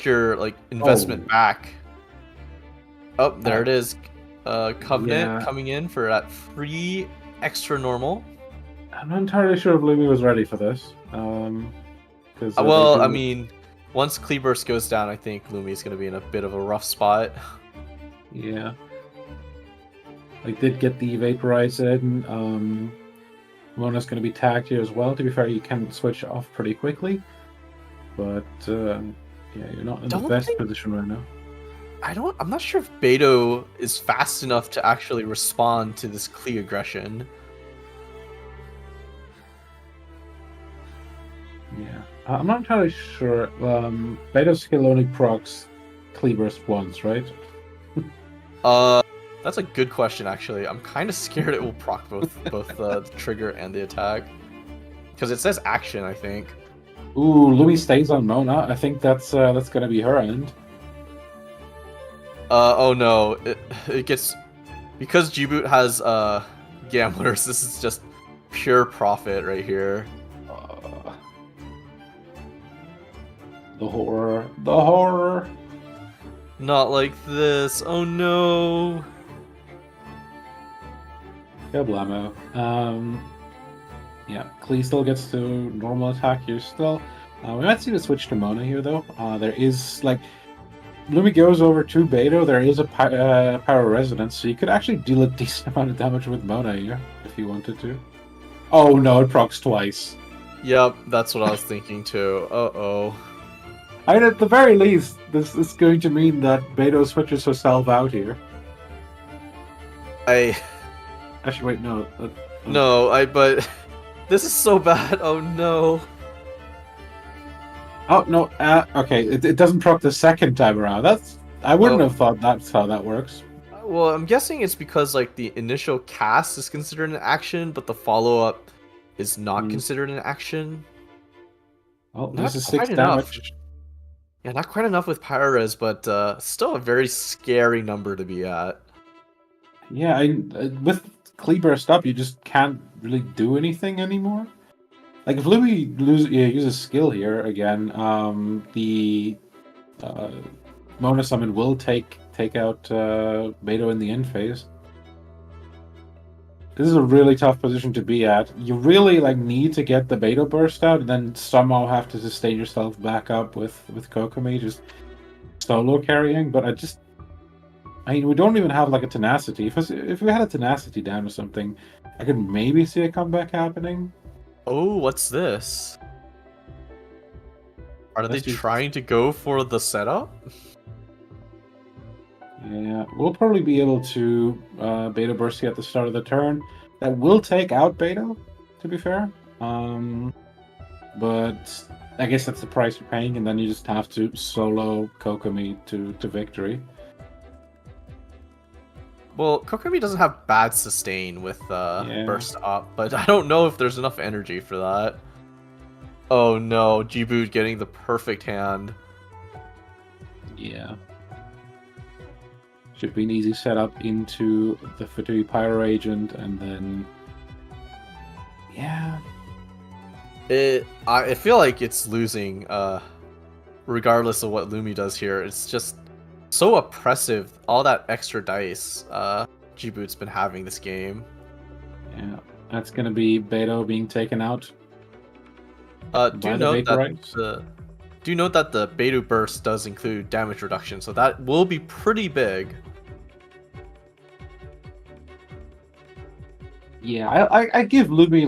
your like investment back. Oh, there it is. Covenant coming in for that free extra normal. I'm not entirely sure if Lumi was ready for this. I mean, once Kleeburst goes down, I think Lumi's going to be in a bit of a rough spot. Yeah. I did get the Vaporize in. Mona's going to be tagged here as well. To be fair, you can switch off pretty quickly. But, yeah, you're not in the best position right now. I'm not sure if Beidou is fast enough to actually respond to this Klee aggression. Yeah. I'm not entirely sure. Beidou's skill only procs Kleeburst once, right? That's a good question, actually. I'm kind of scared it will proc both the trigger and the attack. Because it says action, I think. Ooh, Lumi stays on Mona. I think that's gonna be her end. Oh no. It gets... Because G-Boot has gamblers, this is just pure profit right here. The horror. The horror! Not like this. Oh no. Kablamo. Yeah, Klee still gets to normal attack here still. We might see the switch to Mona here though. There is like Lumi goes over to Beidou, there is a power resonance, so you could actually deal a decent amount of damage with Mona here if you wanted to. Oh no, it procs twice. Yep, that's what I was thinking too. Uh-oh. I mean, at the very least, this is going to mean that Beto switches herself out here. Actually, wait, no. No, but this is so bad. Oh no. Oh no. Okay, it doesn't proc the second time around. I wouldn't have thought that's how that works. Well, I'm guessing it's because like the initial cast is considered an action, but the follow-up is not considered an action. Oh, Not this is quite 6 enough. damage. Yeah, not quite enough with Pyres, but still a very scary number to be at. Yeah, with Clee Burst up, you just can't really do anything anymore. Like if Louis uses skill here again, the Mona Summon will take out Beto in the end phase. This is a really tough position to be at. You really need to get the Beto burst out, and then somehow have to sustain yourself back up with Kokomi just solo carrying. But I mean, we don't even have a tenacity. If we had a tenacity down or something, I could maybe see a comeback happening. Oh, what's this? Are they trying to go for the setup? Yeah, we'll probably be able to Beto burst at the start of the turn. That will take out Beto, to be fair. But I guess that's the price you're paying, and then you just have to solo Kokomi to victory. Well, Kokomi doesn't have bad sustain with burst up, but I don't know if there's enough energy for that. Oh no, G-Boot getting the perfect hand. Yeah. Should be an easy setup into the Fatui Pyro Agent, and then... Yeah. I feel like it's losing, regardless of what Lumi does here. It's just so oppressive, all that extra dice G-Boot's been having this game. Yeah, that's going to be Beto being taken out. Do note that the Beto burst does include damage reduction, so that will be pretty big. Yeah, I give Lumi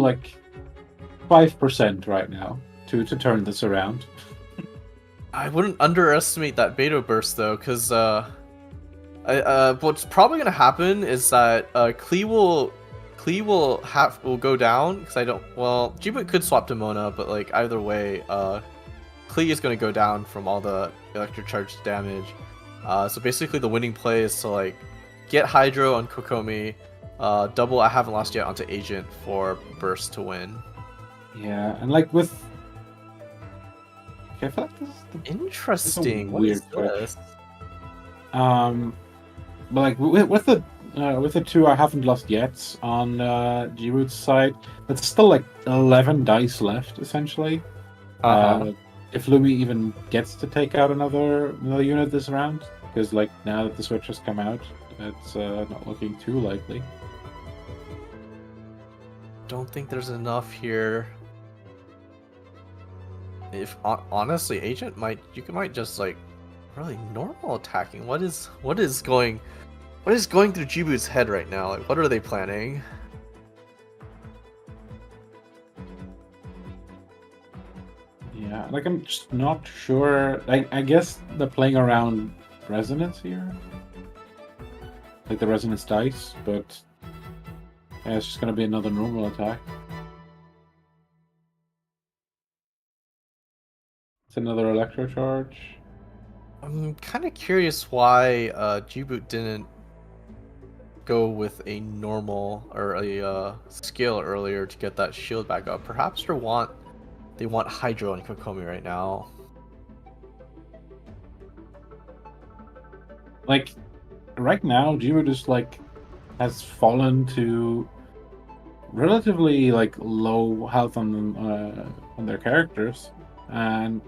5% right now to turn this around. I wouldn't underestimate that Beto burst though, because what's probably gonna happen is that Klee will go down because G-Boot could swap to Mona, but either way, Klee is gonna go down from all the electro charge damage. So basically, the winning play is to get Hydro on Kokomi, double I haven't lost yet onto Agent for burst to win. Yeah, and with I feel this is interesting. What is this? But with the 2 I haven't lost yet on G-Root's side, that's still 11 dice left essentially. If Lumi even gets to take out another unit this round, because now that the switch has come out, it's not looking too likely. Don't think there's enough here. If honestly, Agent might just really normal attacking. What is going through G-Boot's head right now? What are they planning? Yeah, I'm just not sure. I guess they're playing around resonance here, the resonance dice, but yeah, it's just gonna be another normal attack. It's another electro charge. I'm kind of curious why G-Boot didn't go with a normal or a skill earlier to get that shield back up. Perhaps they want Hydro on Kokomi right now. Right now, G-Boot just has fallen to relatively low health on their characters, and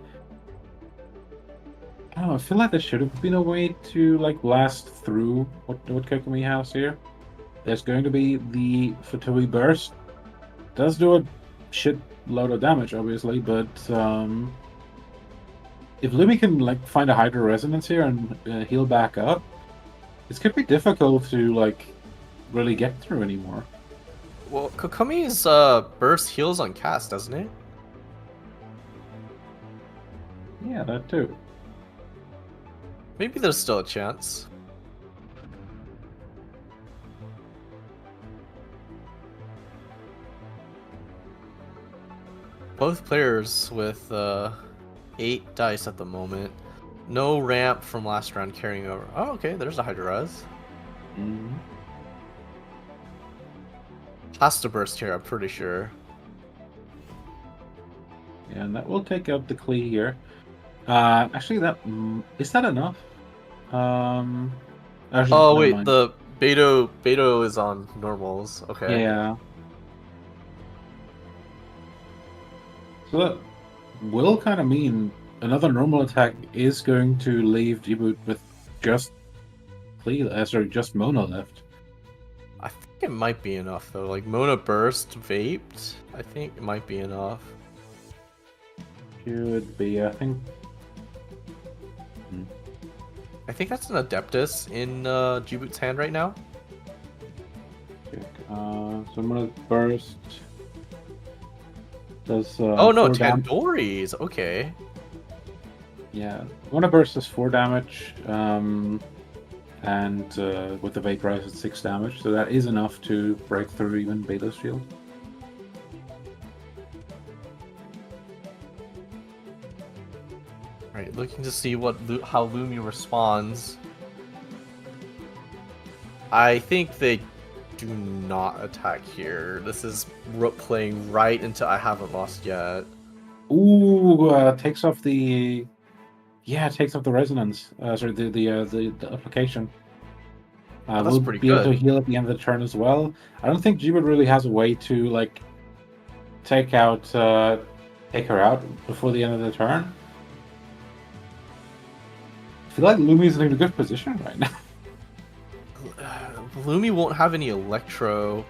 I don't know, I feel like there should have been a way to blast through what Kokomi has here. There's going to be the Fatui burst. Does do a shit load of damage, obviously, but if Lumi can find a Hydro Resonance here and heal back up, this could be difficult to really get through anymore. Well, Kokomi's burst heals on cast, doesn't it? Yeah, that too. Maybe there's still a chance. Both players with 8 dice at the moment. No ramp from last round carrying over. Oh, okay, there's a Hydra Res. Mm-hmm. Has to burst here, I'm pretty sure. Yeah, and that will take out the Klee here. Actually, is that enough? Actually, Oh never wait, mind. the Beto is on normals. Okay. Yeah. So that will kind of mean another normal attack is going to leave Djibouti with just just Mona left. I think it might be enough though. Like Mona burst vaped. I think it might be enough. Should be, I think. I think that's an Adeptus in Djibouti's hand right now. So I'm gonna burst. Does Oh no, 4 damage. Tandoori's. Okay. Yeah, I'm gonna burst does 4 damage, and with the Vapor Rise it's 6 damage. So that is enough to break through even Beta's shield. Right, looking to see how Lumi responds. I think they do not attack here. This is playing right into I haven't lost yet. Ooh, takes off the. Yeah, it takes off the resonance. Sorry, the application. That's we'll pretty be able to good. heal at the end of the turn as well. I don't think Jiba really has a way to like take her out before the end of the turn. I feel like Lumi's in a good position right now. Lumi won't have any Electro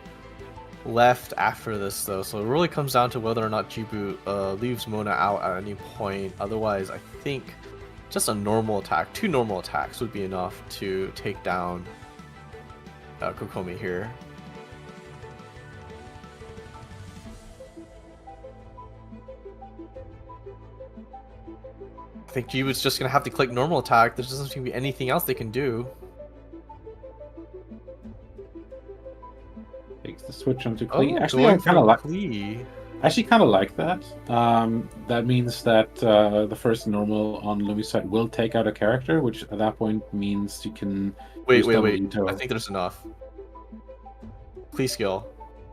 left after this though, so it really comes down to whether or not Jibu leaves Mona out at any point. Otherwise, I think just a normal attack, 2 normal attacks would be enough to take down Kokomi here. I think Jibu's just gonna have to click normal attack. There doesn't seem to be anything else they can do. Takes the switch onto Klee. Oh, Actually, I kind of like. Klee. Actually, kind of like that. That means that the first normal on Lumi's side will take out a character, which at that point means you can. Wait. Veto. I think there's enough. Klee skill.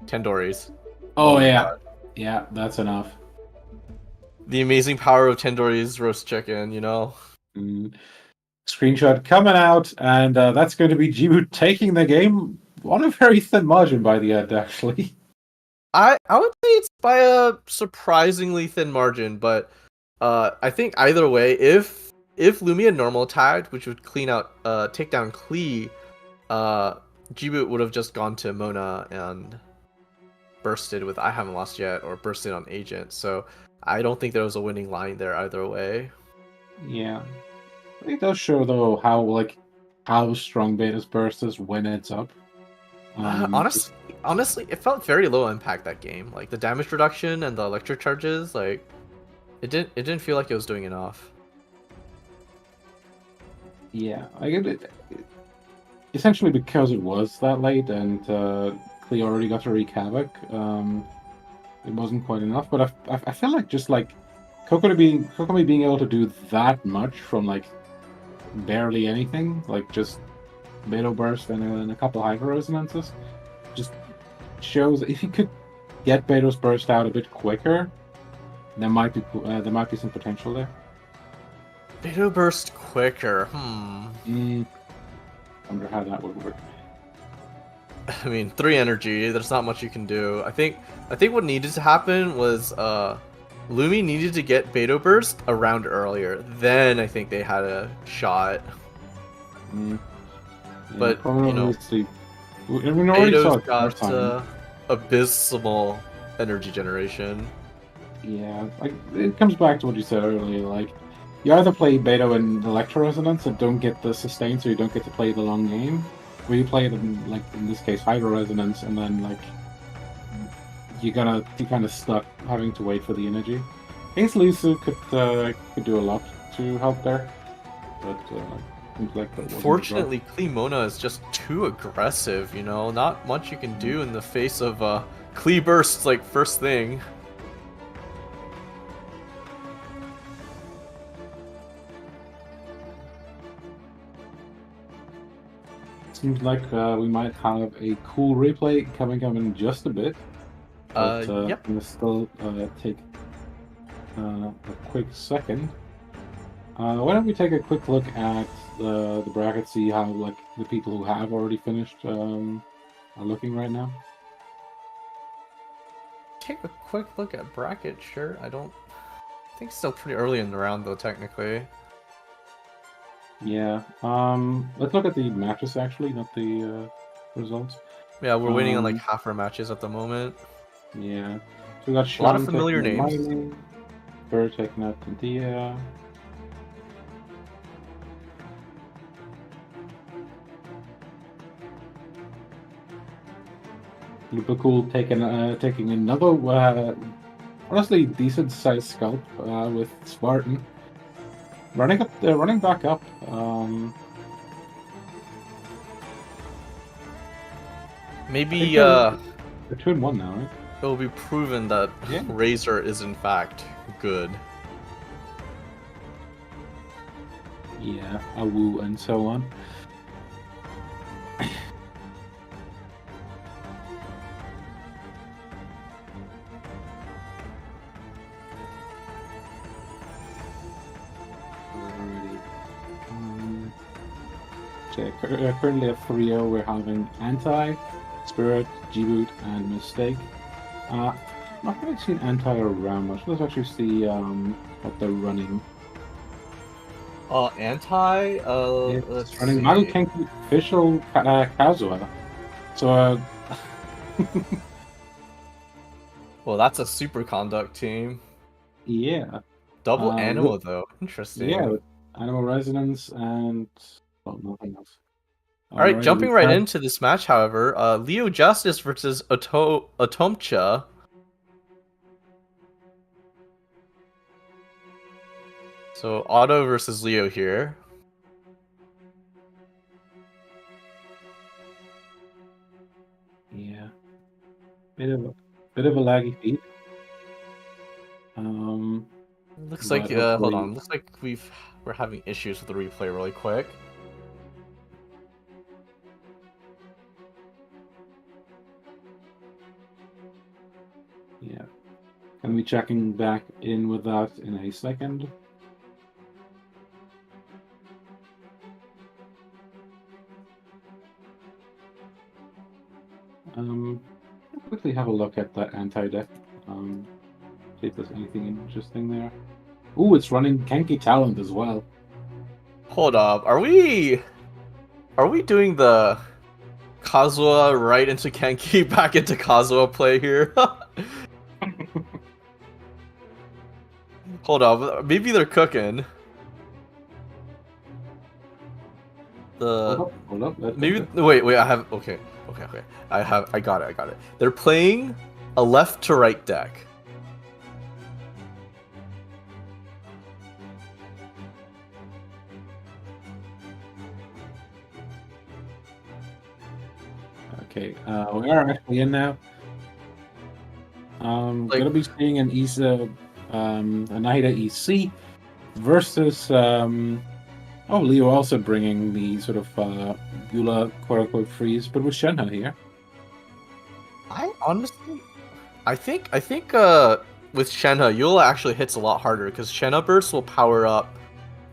Tandoori's. Oh my yeah, God. yeah, that's enough. The amazing power of Tandoori's roast chicken, you know? Screenshot coming out, and that's going to be Jibu taking the game on a very thin margin by the end, actually. I would say it's by a surprisingly thin margin, but I think either way, if Lumi had normal attacked, which would take down Klee, Jibu would have just gone to Mona and bursted with I haven't lost yet, or bursted on Agent, so I don't think there was a winning line there either way. Yeah. It does show, though, how strong Beta's burst is when it's up. Honestly, it felt very low impact that game. Like the damage reduction and the electro charges, like it didn't feel like it was doing enough. Yeah, I get it. Essentially, because it was that late and Klee already got to wreak havoc, it wasn't quite enough. But I feel like just like Kokomi being able to do that much from like barely anything, like just Beto burst and a couple hyper resonances, just shows if you could get Beto's burst out a bit quicker, there might be some potential there. Beto burst quicker. Wonder how that would work. I mean, 3 energy. There's not much you can do. I think what needed to happen was Lumi needed to get Beto burst around earlier. Then I think they had a shot. Yeah, But you know, Beto's got abysmal energy generation. Yeah, like it comes back to what you said earlier. Like you either play Beto and Electro Resonance and don't get the sustain, so you don't get to play the long game, or you play them like in this case Hydro Resonance and then like you're kind of stuck having to wait for the energy. Ace Lisu could do a lot to help there, but seems like that wasn't the draw. Unfortunately, Cleemona is just too aggressive, you know? Not much you can do in the face of Clee Bursts, like, first thing. Seems like we might have a cool replay coming up in just a bit. But Yep. I'm gonna still take a quick second. Why don't we take a quick look at the bracket, see how like the people who have already finished are looking right now. Take a quick look at bracket, sure. I think it's still pretty early in the round, though, technically. Yeah. Let's look at the matches actually, not the results. Yeah, we're waiting on like half our matches at the moment. Yeah. So we got A lot of Sean familiar taking out names. Mining, Bird taking out Tantia. Lupacool taking another honestly decent sized scalp with Spartan. Running back up. Maybe they're 2-1 now, right? it will be proven that Yeah. Razor is in fact good. Yeah, Awu and so on. Okay, currently at 3-0 we're having Anti, Spirit, G-Boot, and Mistake. Not really seen Anti around much. Let's actually see what they're running. Anti, let's running see. Maru Kenki official Kazuha. So, Well, that's a super conduct team. yeah. Double Animo, though. Interesting. Yeah, with Animal Resonance and nothing else. Alright, jumping right into this match, however, Leo Justice versus Atomcha. So, Otto versus Leo here. Yeah. Bit of a laggy feed. Looks like hopefully... hold on. Looks like we're having issues with the replay really quick. Yeah. Gonna be checking back in with that in a second. Quickly have a look at that anti-deck. See if there's anything interesting there. Ooh, it's running Kenki Talent as well. Hold up. Are we doing the Kazuha right into Kenki back into Kazuha play here? Hold up. Maybe they're cooking. Hold up. Maybe wait. I have okay. I got it. They're playing a left to right deck. Okay, we are actually in now. Gonna be seeing an Anahita EC versus Leo also bringing the sort of Gula quote-unquote freeze, but with Shenhe here. I think with Shenhe, Eula actually hits a lot harder because Shenhe burst will power up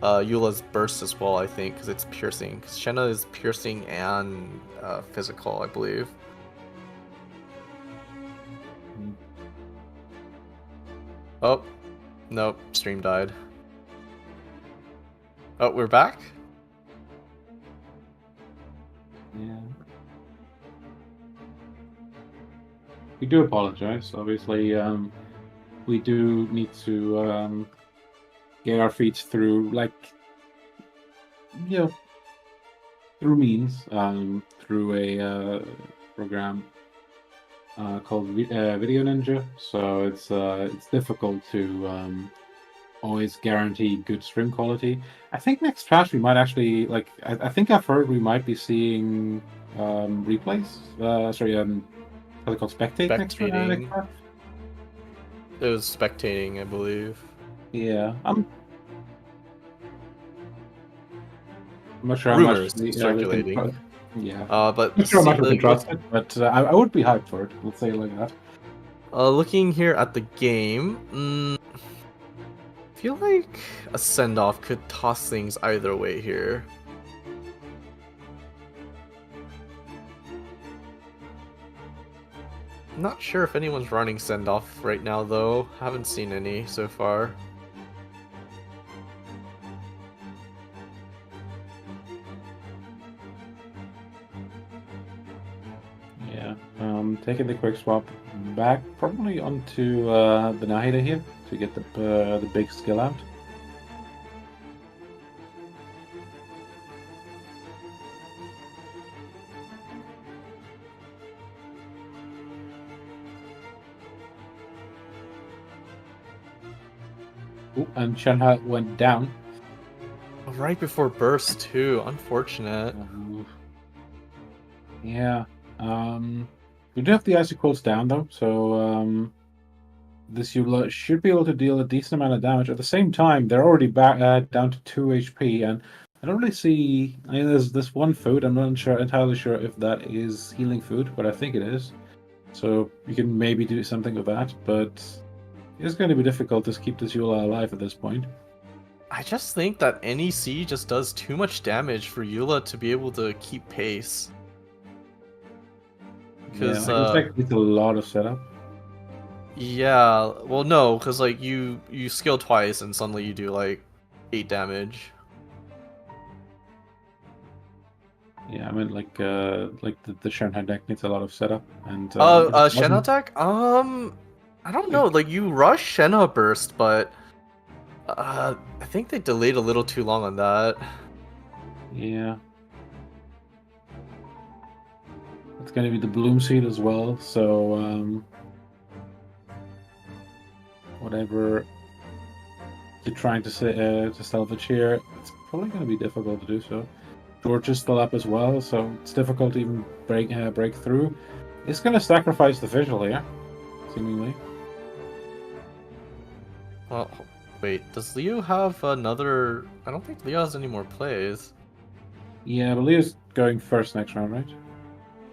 Eula's burst as well, I think, because it's piercing. Because Shenhe is piercing and physical, I believe. Oh, nope, stream died. Oh, we're back? Yeah. We do apologize. Obviously, we do need to get our feet through, through means, through a program. called Video Ninja, so it's difficult to always guarantee good stream quality. I think next patch we might actually like. I think I've heard we might be seeing replays. Sorry, what's it called? Spectate next Spectating. patch. It was spectating, I believe. Yeah, I'm not sure how Rumors much circulating. yeah, But I'm not sure how much we like, can trust it, but I would be hyped for it. Let's say it like that. looking here at the game, I feel like a send-off could toss things either way here. Not sure if anyone's running send-off right now, though. Haven't seen any so far. Yeah, taking the quick swap back probably onto the Nahida here to get the big skill out. Ooh, and Shenhe went down. Right before burst, too. Unfortunate. Yeah. We do have the icy quotes down though, so this Eula should be able to deal a decent amount of damage. At the same time, they're already back down to 2 HP, and I don't really see. I mean, there's this one food. I'm not entirely sure if that is healing food, but I think it is. So you can maybe do something with that, but it's going to be difficult to keep this Eula alive at this point. I just think that NEC just does too much damage for Eula to be able to keep pace. Because it's a lot of setup. Yeah, well, no, because like you skill twice and suddenly you do like 8 damage. Yeah, I mean like the Shenhe deck needs a lot of setup and. Shenhe deck? I don't know. Like you rush Shenhe burst, but I think they delayed a little too long on that. Yeah. It's going to be the Bloom Seed as well, so whatever you're trying to salvage here, it's probably going to be difficult to do so. George is still up as well, so it's difficult to even break through. He's going to sacrifice the visual here, seemingly. Well, wait, does Leo have another... I don't think Leo has any more plays. Yeah, but Leo's going first next round, right?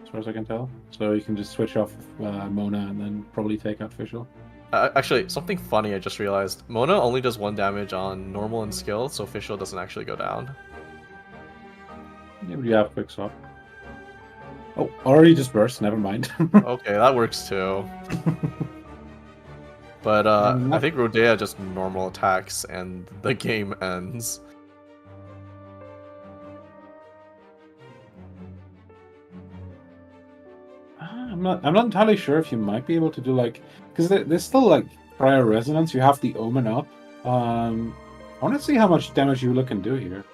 As far as I can tell. So you can just switch off Mona and then probably take out Visual. Actually, something funny I just realized. Mona only does 1 damage on normal and skill, so Visual doesn't actually go down. Yeah, but you have quick swap. Oh, already just burst, never mind. Okay, that works too. But I think Rodea just normal attacks and the game ends. I'm not entirely sure if you might be able to do like, because there's still like prior resonance. You have the omen up. I want to see how much damage Eula can do here.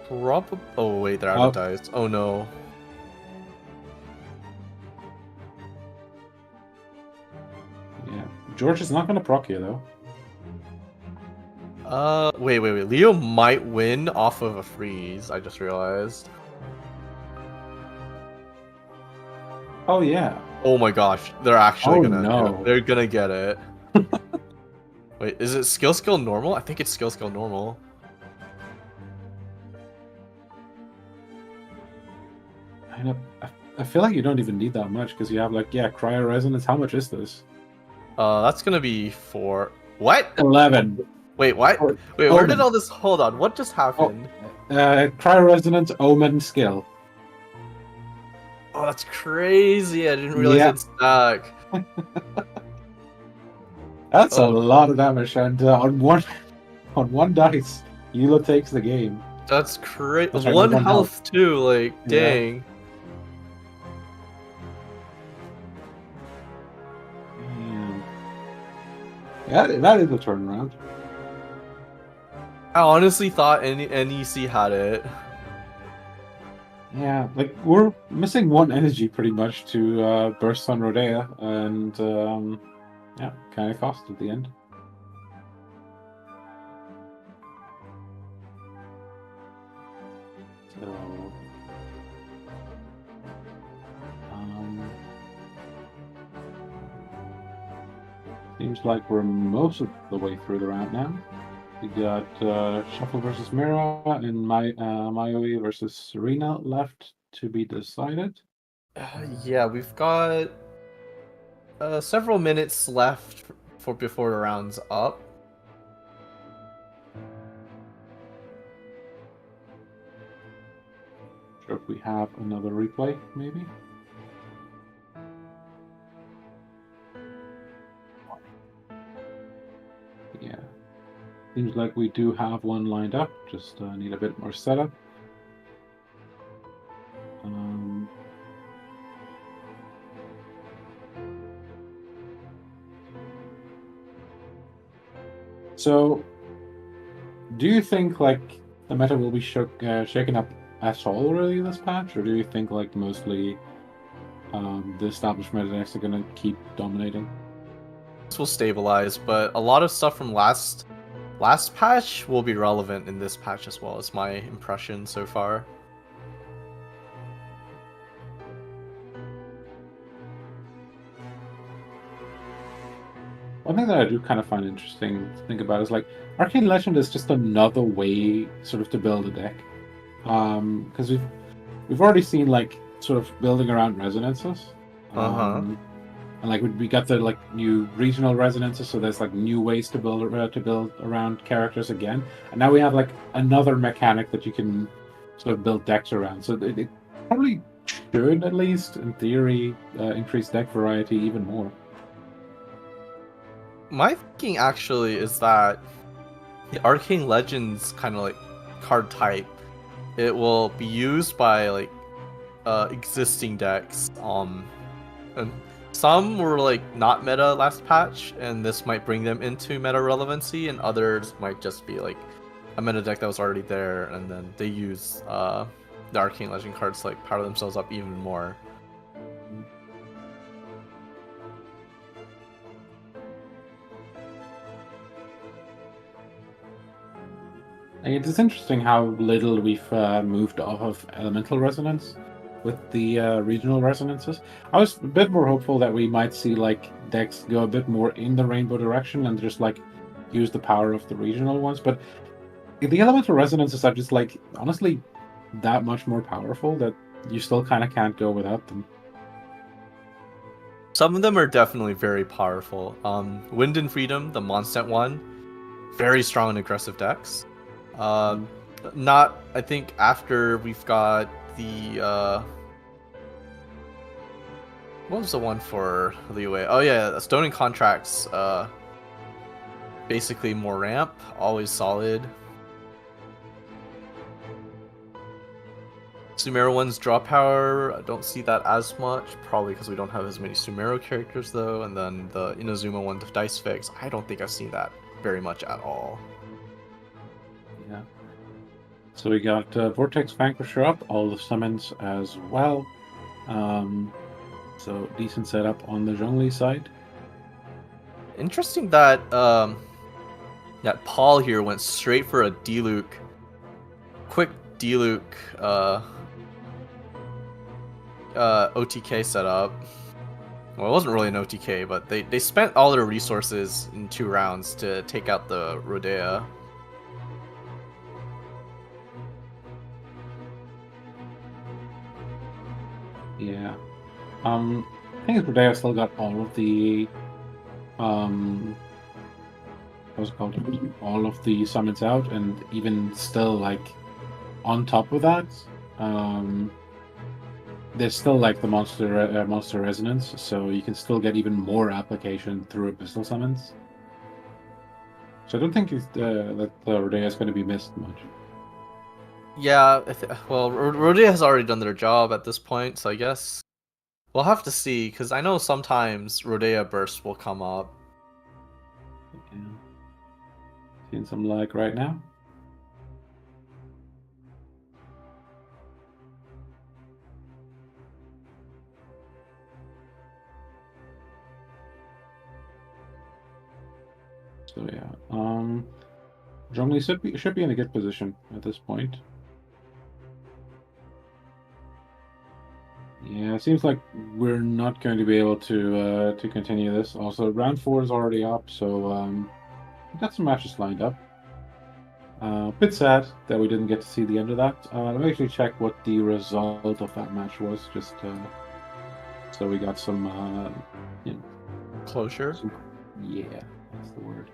Probably. Oh wait, they're out of dice. Oh no. Yeah, George is not going to proc here though. Wait. Leo might win off of a freeze. I just realized. Oh yeah. Oh my gosh, they're actually gonna. No. They're gonna get it. Wait, is it skill normal? I think it's skill normal. I feel like you don't even need that much because you have like cryo resonance. How much is this? That's gonna be 4. What? 11. Wait, what? Wait, where did all this? Hold on, what just happened? Cryo resonance, omen, skill. Oh, that's crazy! I didn't realize it's stack. That's a lot of damage, and on one dice, Eula takes the game. That's crazy. Right, one health too. Like, dang. Yeah, that is a turnaround. I honestly thought NEC had it. Yeah, like we're missing one energy pretty much to burst on Rodea, and yeah, kind of cost at the end. So, seems like we're most of the way through the round now. We got Shuffle versus Mira and Mayoi versus Serena left to be decided. Yeah, we've got several minutes left for before the round's up. Sure, if we have another replay, maybe. Yeah, seems like we do have one lined up. Just need a bit more setup. So, do you think like the meta will be shaken up at all really this patch, or do you think like mostly the established meta decks are gonna keep dominating? This will stabilize, but a lot of stuff from last patch will be relevant in this patch as well. Is my impression so far. One thing that I do kind of find interesting to think about is like Arcane Legend is just another way sort of to build a deck. Because we've already seen like sort of building around resonances. And like we got the like new regional resonances, so there's like new ways to build around characters again. And now we have like another mechanic that you can sort of build decks around. So it probably should, at least in theory, increase deck variety even more. My thinking actually is that the Arcane Legends kind of like card type, it will be used by like existing decks. And some were like not meta last patch, and this might bring them into meta relevancy, and others might just be like a meta deck that was already there, and then they use the Arcane Legend cards to like power themselves up even more. It's interesting how little we've moved off of elemental resonance with the regional resonances. I was a bit more hopeful that we might see like decks go a bit more in the rainbow direction and just like use the power of the regional ones. But the elemental resonances are just like honestly that much more powerful that you still kind of can't go without them. Some of them are definitely very powerful. Wind and Freedom, the Monstant one, very strong and aggressive decks. Not, I think after we've got the what was the one for Leeway? Oh yeah, Stone and Contracts. Basically more ramp, always solid. Sumeru one's draw power, I don't see that as much, probably because we don't have as many Sumeru characters though. And then the Inazuma one, the Dice Fix, I don't think I've seen that very much at all. Yeah. So we got Vortex Vanquisher up, all the summons as well. So decent setup on the Zhongli side. Interesting that that Paul here went straight for a D-Luke. Quick D-Luke OTK setup. Well, it wasn't really an OTK, but they spent all their resources in 2 rounds to take out the Rodea. Yeah. I think Rodeo still got all of the what's it called? All of the summons out, and even still like on top of that, there's still like the monster resonance, so you can still get even more application through pistol summons. So I don't think that Rodeo is going to be missed much. Yeah, well, Rodea has already done their job at this point, so I guess we'll have to see, because I know sometimes Rodea bursts will come up. Yeah. Seeing some lag right now. Zhongli should be in a good position at this point. Yeah, it seems like we're not going to be able to continue this. Also, round 4 is already up, so we've got some matches lined up. Bit sad that we didn't get to see the end of that. Let me actually check what the result of that match was, just so we got some, you know, Closure. yeah, that's the word.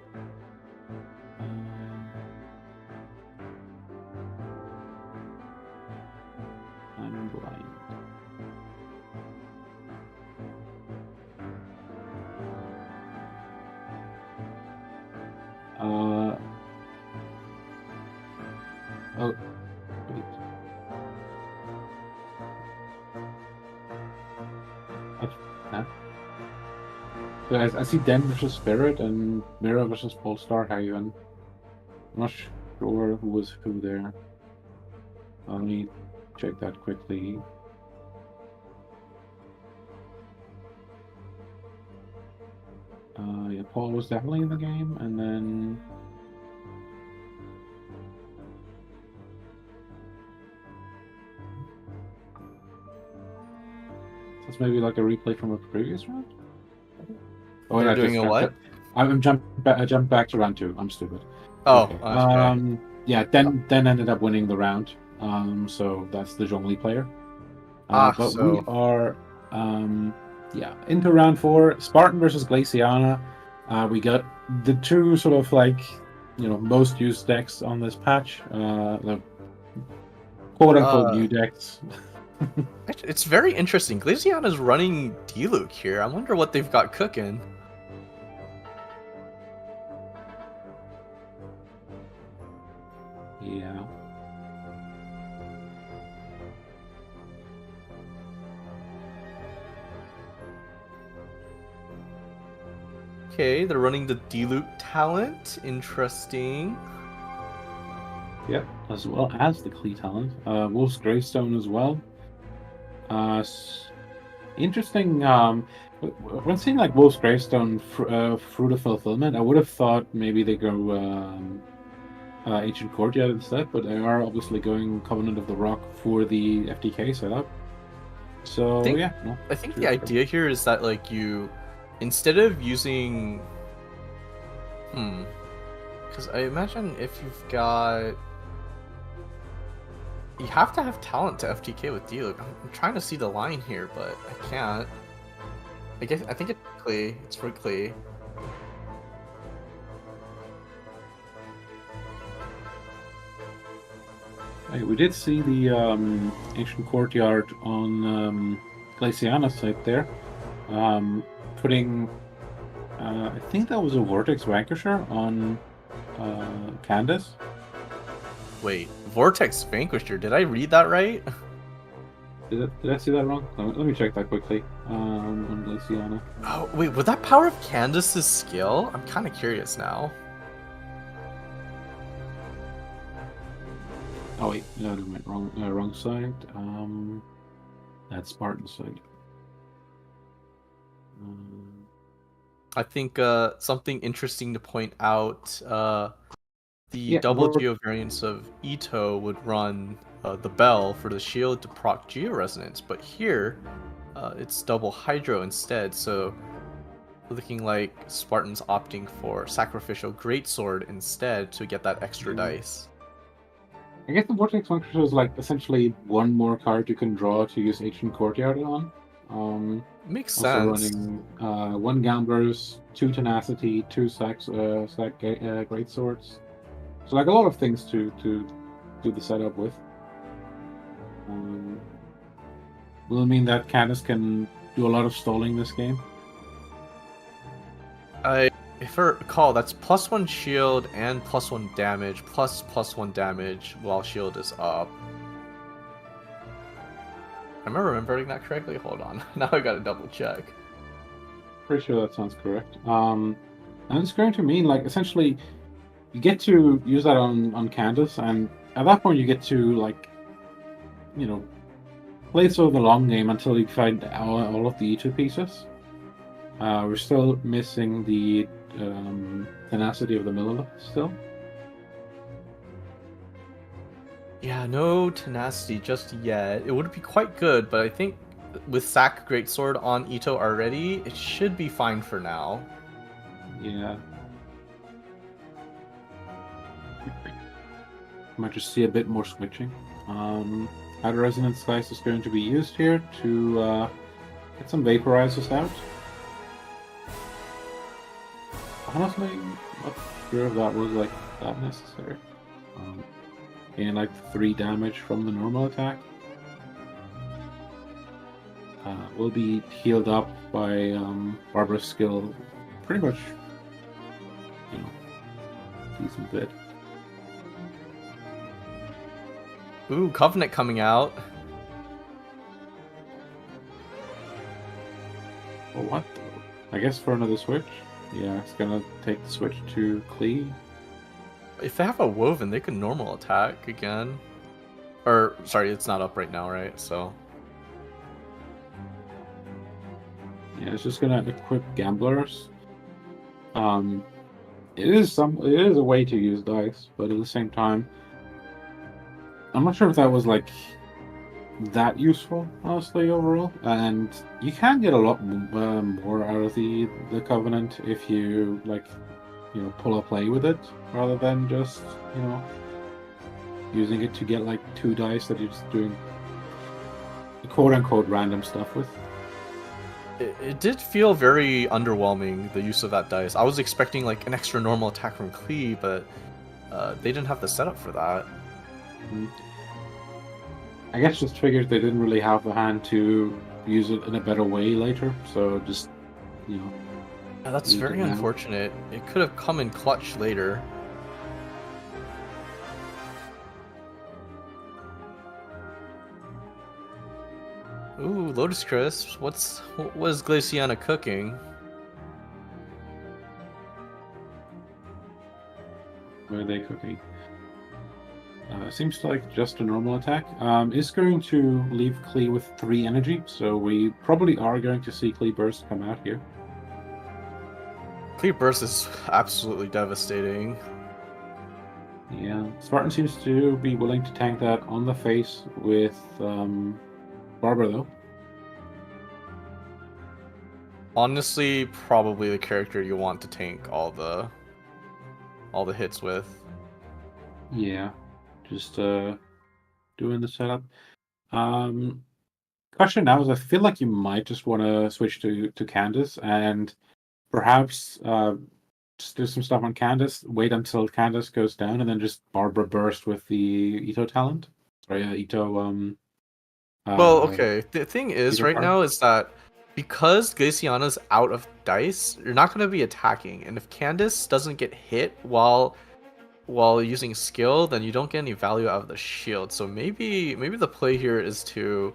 I'm blind. Oh, wait. Huh? So I see Den versus Spirit and Mira versus Polestar Haven. I'm not sure who was who there. Let me check that quickly. Yeah, Paul was definitely in the game, and then that's maybe like a replay from a previous round. Oh, They're I doing just a what? I jumped back to round 2. I'm stupid. Oh, Okay. okay. Yeah. Den ended up winning the round. So that's the Zhongli player. But we So are, yeah, into round 4. Spartan versus Glaciana. We got the two sort of like, most used decks on this patch. The quote-unquote new decks. it's very interesting. Glaciana's running Diluc here. I wonder what they've got cooking. Yeah. Okay, they're running the Diluc talent. Interesting. Yep, as well as the Klee talent. Wolf's Gravestone as well. Interesting. When seeing like Wolf's Gravestone, Fruit of Fulfillment, I would have thought maybe they go Ancient Courtyard instead, but they are obviously going Covenant of the Rock for the FTK setup. So yeah, no, I think the idea here is that like you, instead of using, because I imagine if you've got, you have to have talent to FTK with Diluc. I'm trying to see the line here, but I can't. I think it's Klee. It's for Klee. Hey, we did see the Ancient Courtyard on Glaciana's site there, putting, I think that was a Vortex Vanquisher on Candice. Wait, Vortex Vanquisher. Did I read that right? Did I see that wrong? Let me check that quickly. On Glaciana. Oh, wait, would that power of Candice's skill? I'm kind of curious now. Oh wait, no, wrong side. That's Spartan side. I think something interesting to point out. The double geo variants of Ito would run the Bell for the shield to proc Geo Resonance, but here it's double Hydro instead, so looking like Spartan's opting for Sacrificial Greatsword instead to get that extra dice. I guess the Vortex Vanquisher is like essentially one more card you can draw to use Ancient Courtyard on. Makes sense. Also running 1 Gamblers, 2 Tenacity, 2 Great Swords. So like a lot of things to do the setup with. Will it mean that Candice can do a lot of stalling this game? If I recall, that's +1 shield and +1 damage, +1 damage while shield is up. Am I remembering that correctly? Hold on. Now I gotta double check. Pretty sure that sounds correct. And it's going to mean, like, essentially, you get to use that on Candice, and at that point you get to, like, play sort of the long game until you find all of the E2 pieces. We're still missing the tenacity of the Millilith still. Yeah, no tenacity just yet. It would be quite good, but I think with Sack Greatsword on Ito already, it should be fine for now. Yeah. Might just see a bit more switching. Outer Resonance Slice is going to be used here to get some vaporizers out. Honestly, not sure if that was like that necessary. Gain like 3 damage from the normal attack. Will be healed up by Barbara's skill pretty much, you know, decent bit. Ooh, Covenant coming out. For what though? I guess for another switch. Yeah, it's gonna take the switch to Klee. If they have a Woven, they can normal attack again. Or, sorry, it's not up right now, right? So. Yeah, it's just gonna equip Gamblers. It is a way to use dice, but at the same time, I'm not sure if that was like that useful, honestly, overall. And you can get a lot more out of the Covenant if you like, you know, pull a play with it rather than just, you know, using it to get like 2 dice that you're just doing quote unquote random stuff with. It did feel very underwhelming, the use of that dice. I was expecting like an extra normal attack from Klee, but they didn't have the setup for that. I guess just figured they didn't really have the hand to use it in a better way later, so just, you know. Yeah, that's very unfortunate. It could have come in clutch later. Ooh, Lotus Crisps. What is Glaciana cooking? What are they cooking? Seems like just a normal attack. Is going to leave Klee with 3 energy, so we probably are going to see Klee Burst come out here. Klee Burst is absolutely devastating. Yeah, Spartan seems to be willing to tank that on the face with Barbara, though. Honestly, probably the character you want to tank all the hits with. Yeah, just doing the setup. Question now is I feel like you might just want to switch to Candice and perhaps just do some stuff on Candice, wait until Candice goes down, and then just Barbara burst with the Ito talent. Sorry, Ito. Well, okay. The thing is, Ito right card. now, is that because Glaciana's out of dice, you're not going to be attacking. And if Candice doesn't get hit while using skill, then you don't get any value out of the shield. So maybe the play here is to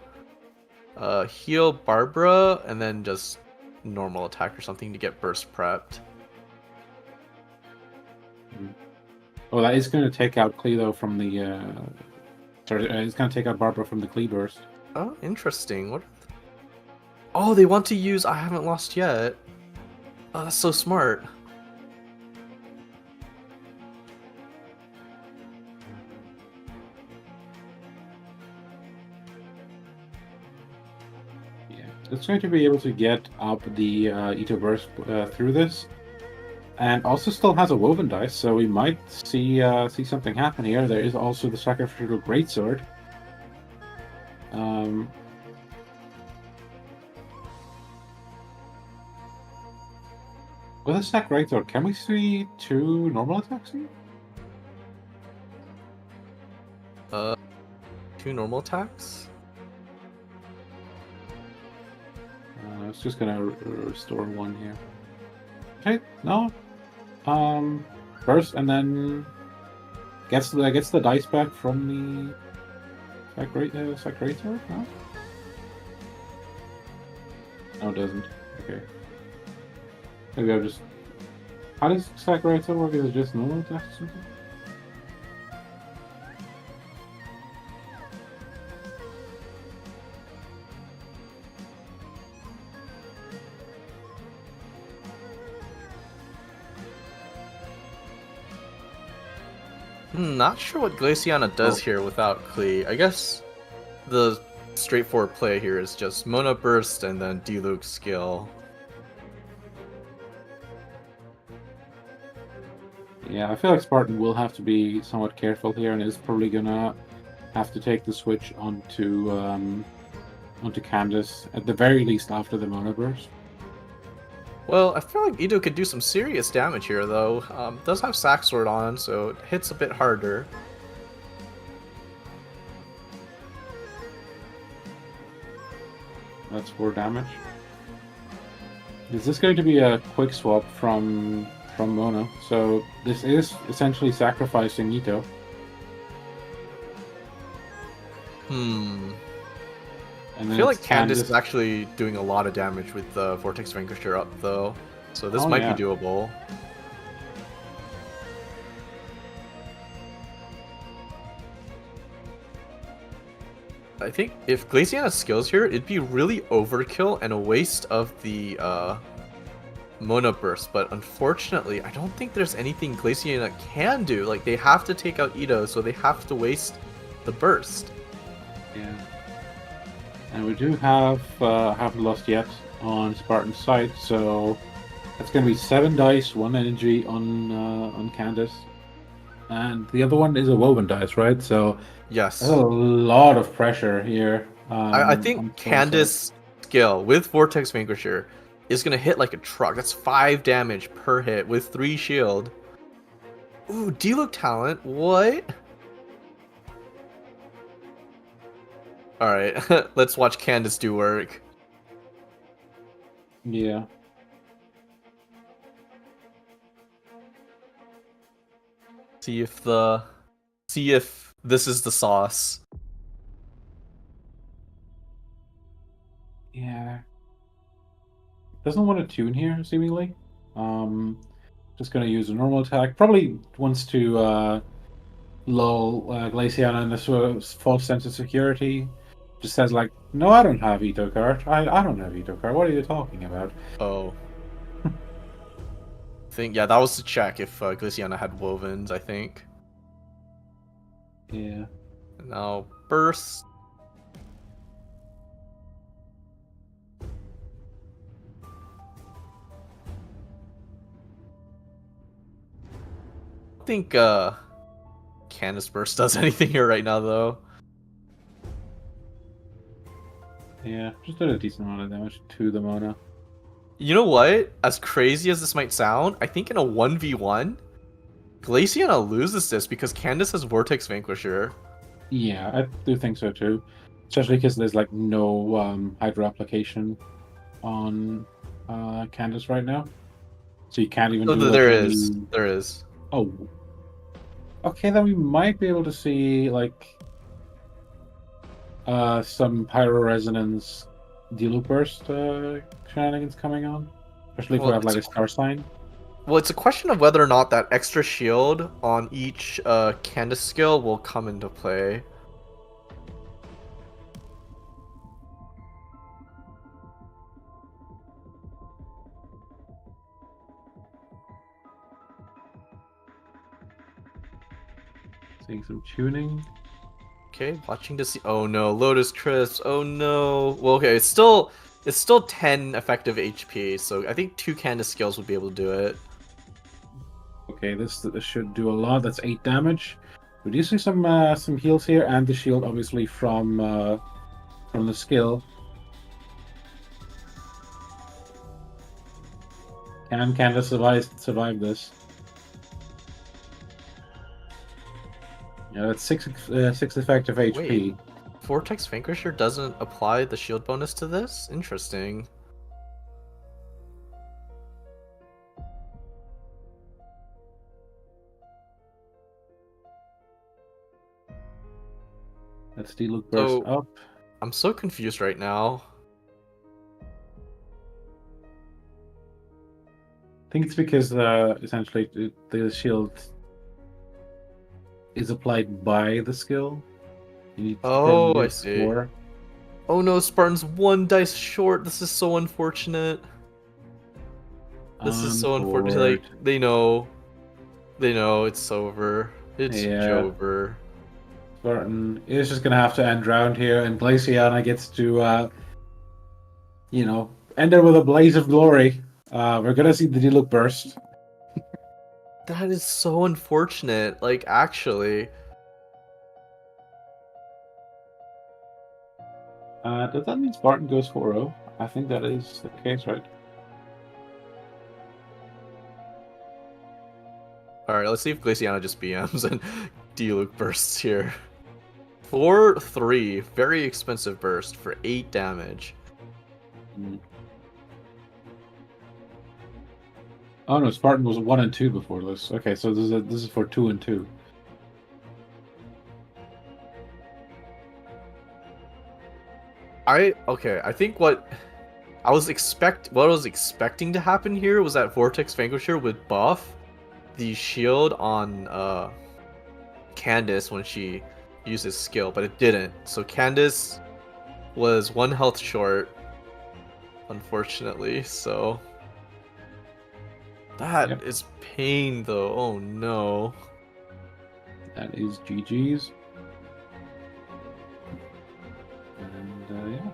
heal Barbara and then just normal attack or something to get burst prepped. Oh, that is going to take out Klee though from the. Sorry, it's going to take out Barbara from the Klee burst. Oh, interesting. What? Oh, they want to use I haven't lost yet. Oh, that's so smart. Yeah, it's going to be able to get up the Ito burst through this. And also still has a woven dice, so we might see something happen here. There is also the sacrificial greatsword. With a sack greatsword, can we see 2 normal attacks here? 2 normal attacks. It's just gonna restore 1 here. Okay, no. First, and then gets the dice back from the sack greatsword. No? No, it doesn't. Okay. Maybe I'll just. How does sack greatsword work? Is it just normal attacks or something? Not sure what Glaciana does here without Klee. I guess the straightforward play here is just Mona Burst and then Diluc skill. Yeah, I feel like Spartan will have to be somewhat careful here and is probably gonna have to take the switch onto Candice, at the very least after the Mona Burst. Well, I feel like Ido could do some serious damage here, though. Does have Sack Sword on, so it hits a bit harder. That's 4 damage. Is this going to be a quick swap from Mona? So this is essentially sacrificing Ito. I feel like Candice is actually doing a lot of damage with the Vortex Vanquisher up, though. So this might be doable. I think if Glaciana has skills here, it'd be really overkill and a waste of the Mona Burst. But unfortunately, I don't think there's anything Glaciana can do. Like, they have to take out Ito, so they have to waste the Burst. Yeah. And we do have haven't lost yet on Spartan's side, so that's going to be 7 dice, 1 energy on Candice, and the other one is a woven dice, right? So yes, there's a lot of pressure here. I think Candice skill with Vortex Vanquisher is going to hit like a truck. That's 5 damage per hit with 3 shield. Ooh, Diluc talent. What? Alright, let's watch Candice do work. Yeah. See if this is the sauce. Yeah. Doesn't want to tune here, seemingly. Just gonna use a normal attack. Probably wants to lull Glaciana in this sort of false sense of security. Just says like, no, I don't have Ito card. I don't have Ito card. What are you talking about? Oh. Yeah, that was to check if Glaciana had wovens, I think. Yeah. Now burst. I think Candice burst does anything here right now, though. Yeah, just did a decent amount of damage to the Mona. You know what? As crazy as this might sound, I think in a 1v1, Glaciana loses this because Candice has Vortex Vanquisher. Yeah, I do think so too. Especially because there's like no Hydra application on Candice right now. So you can't even do there is. Oh. Okay, then we might be able to see like some Pyro Resonance Diluc Burst shenanigans coming on. Especially if we have like a star sign. Well, it's a question of whether or not that extra shield on each Candice skill will come into play. Seeing some tuning. Okay, watching to see. Oh no, Lotus Crisp. Oh no. Well, okay, it's still 10 effective HP, so I think 2 Candice skills would be able to do it. Okay, this should do a lot. That's 8 damage. Reducing some heals here, and the shield obviously from the skill. Can Candice survive this? Yeah, that's 6 effective HP. Wait, Vortex Vanquisher doesn't apply the shield bonus to this? Interesting. Let's Diluc Burst up. I'm so confused right now. I think it's because essentially the shield is applied by the skill. You need to I see. 4. Oh no, Spartan's 1 dice short. This is so unfortunate. This is so unfortunate. Like, they know it's over. It's Yeah. Jover. Spartan is just gonna have to end round here, and Glaciana gets to, end it with a blaze of glory. We're gonna see the Diluc burst. That is so unfortunate. Like, actually. Does that mean Spartan goes 4-0? I think that is the case, right? Alright, let's see if Glaciana just BMs and Diluc bursts here. 4-3. Very expensive burst for 8 damage. Mm. Oh no, Spartan was 1 and 2 before this. Okay, so this is for 2 and 2. I think what I was expecting to happen here was that Vortex Vanquisher would buff the shield on Candice when she uses skill, but it didn't. So Candice was 1 health short, unfortunately. So that is pain, though. Oh no. That is GG's. And yeah.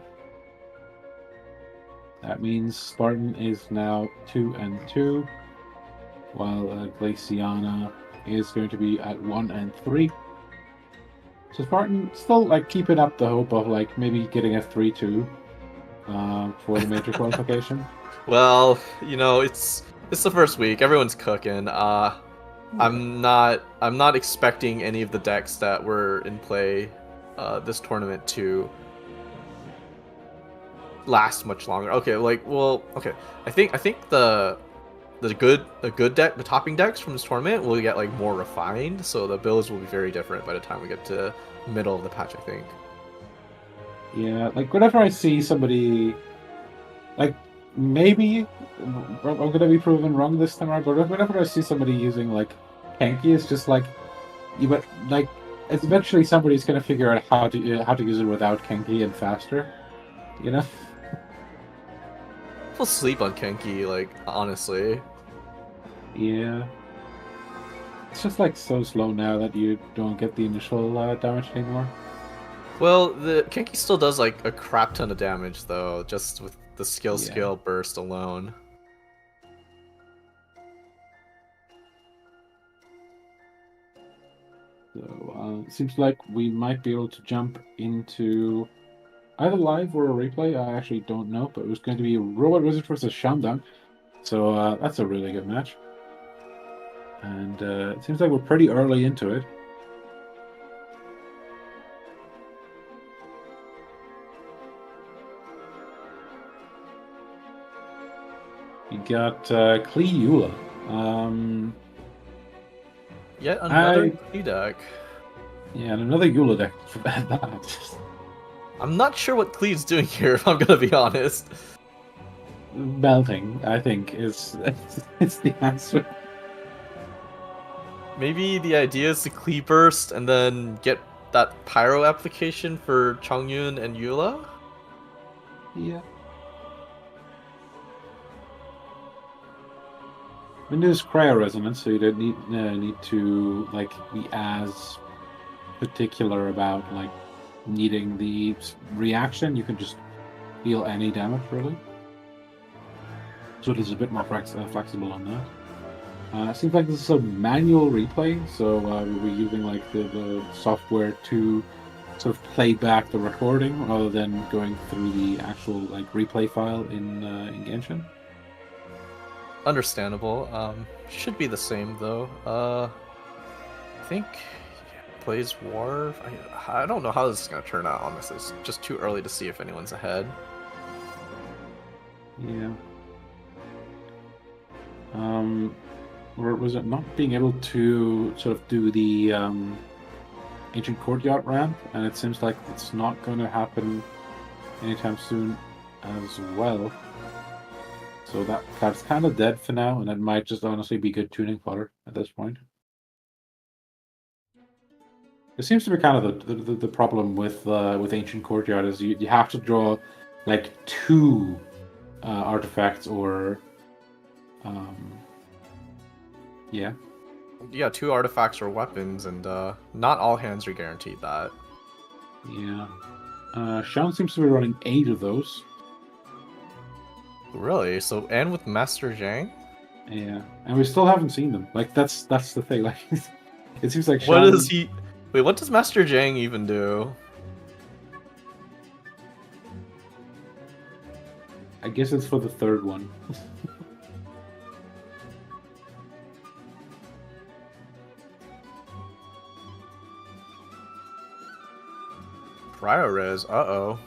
That means Spartan is now 2 and 2, while Glaciana is going to be at 1 and 3. So Spartan still keeping up the hope of maybe getting a 3-2 for the major qualification. Well, it's the first week. Everyone's cooking. I'm not expecting any of the decks that were in play this tournament to last much longer. Okay, okay. I think the good deck, the topping decks from this tournament will get more refined, so the builds will be very different by the time we get to middle of the patch, I think. Yeah, whenever I see somebody, maybe I'm gonna be proven wrong this time around, but whenever I see somebody using Kenki, it's just eventually somebody's gonna figure out how to use it without Kenki and faster, People sleep on Kenki, honestly. Yeah. It's just so slow now that you don't get the initial damage anymore. Well, the Kenki still does a crap ton of damage though, just with the skill burst alone. So it seems like we might be able to jump into either live or a replay. I actually don't know, but it was going to be Robot Wizard versus Shandong. So that's a really good match. And it seems like we're pretty early into it. You got Klee Eula. Yet another Klee deck. Yeah, and another Eula deck for that. I'm not sure what Klee's doing here, if I'm gonna be honest. Melting, I think, is the answer. Maybe the idea is to Klee burst and then get that pyro application for Chongyun and Eula? Yeah. I mean, there's cryo resonance, so you don't need to be as particular about needing the reaction. You can just deal any damage really. So it is a bit more flexible on that. It seems like this is a manual replay, so we'll be using the software to sort of play back the recording rather than going through the actual replay file in Genshin. Understandable. Should be the same though. I think plays War. I don't know how this is gonna turn out. Honestly, it's just too early to see if anyone's ahead. Yeah. Or was it not being able to sort of do the ancient courtyard ramp? And it seems like it's not going to happen anytime soon as well. So that card's kind of dead for now, and it might just honestly be good tuning fodder at this point. It seems to be kind of the problem with ancient courtyard is you have to draw 2 artifacts or yeah. Yeah, 2 artifacts or weapons, and not all hands are guaranteed that. Yeah. Sean seems to be running 8 of those. Really? So, and with Master Zhang? Yeah, and we still haven't seen them. Like that's the thing. Like it seems like What Sean. does he? Wait, what does Master Zhang even do? I guess it's for the third one. Cryo-Res, uh-oh.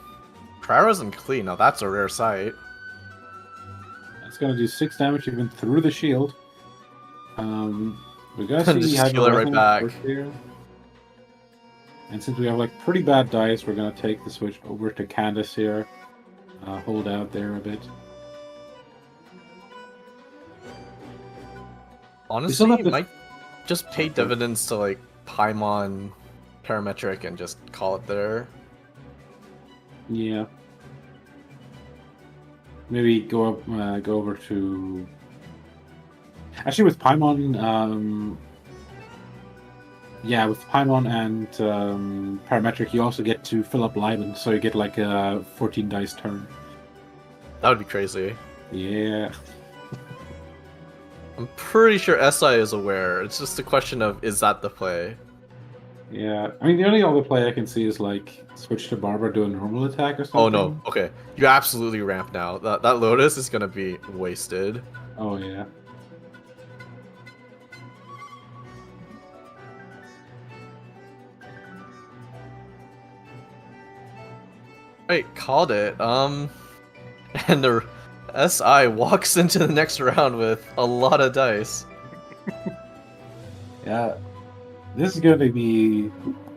Cryo-Res and Clee, now that's a rare sight. It's gonna do 6 damage even through the shield. We gotta see Just heal it right back. here. And since we have like pretty bad dice, we're gonna take the switch over to Candice here. Hold out there a bit. Honestly, you might just pay dividends to like Paimon Parametric and just call it there. Yeah. Maybe go over to. Actually, with Paimon, yeah, with Paimon and Parametric, you also get to fill up Lyman, so you get like a 14 dice turn. That would be crazy. Yeah. I'm pretty sure SI is aware. It's just a question of, is that the play? Yeah. I mean, the only other play I can see is like switch to Barbara, do a normal attack or something. Oh no, okay. You absolutely ramp now. That Lotus is gonna be wasted. Oh yeah. Wait, called it. And the SI walks into the next round with a lot of dice. Yeah. This is going to be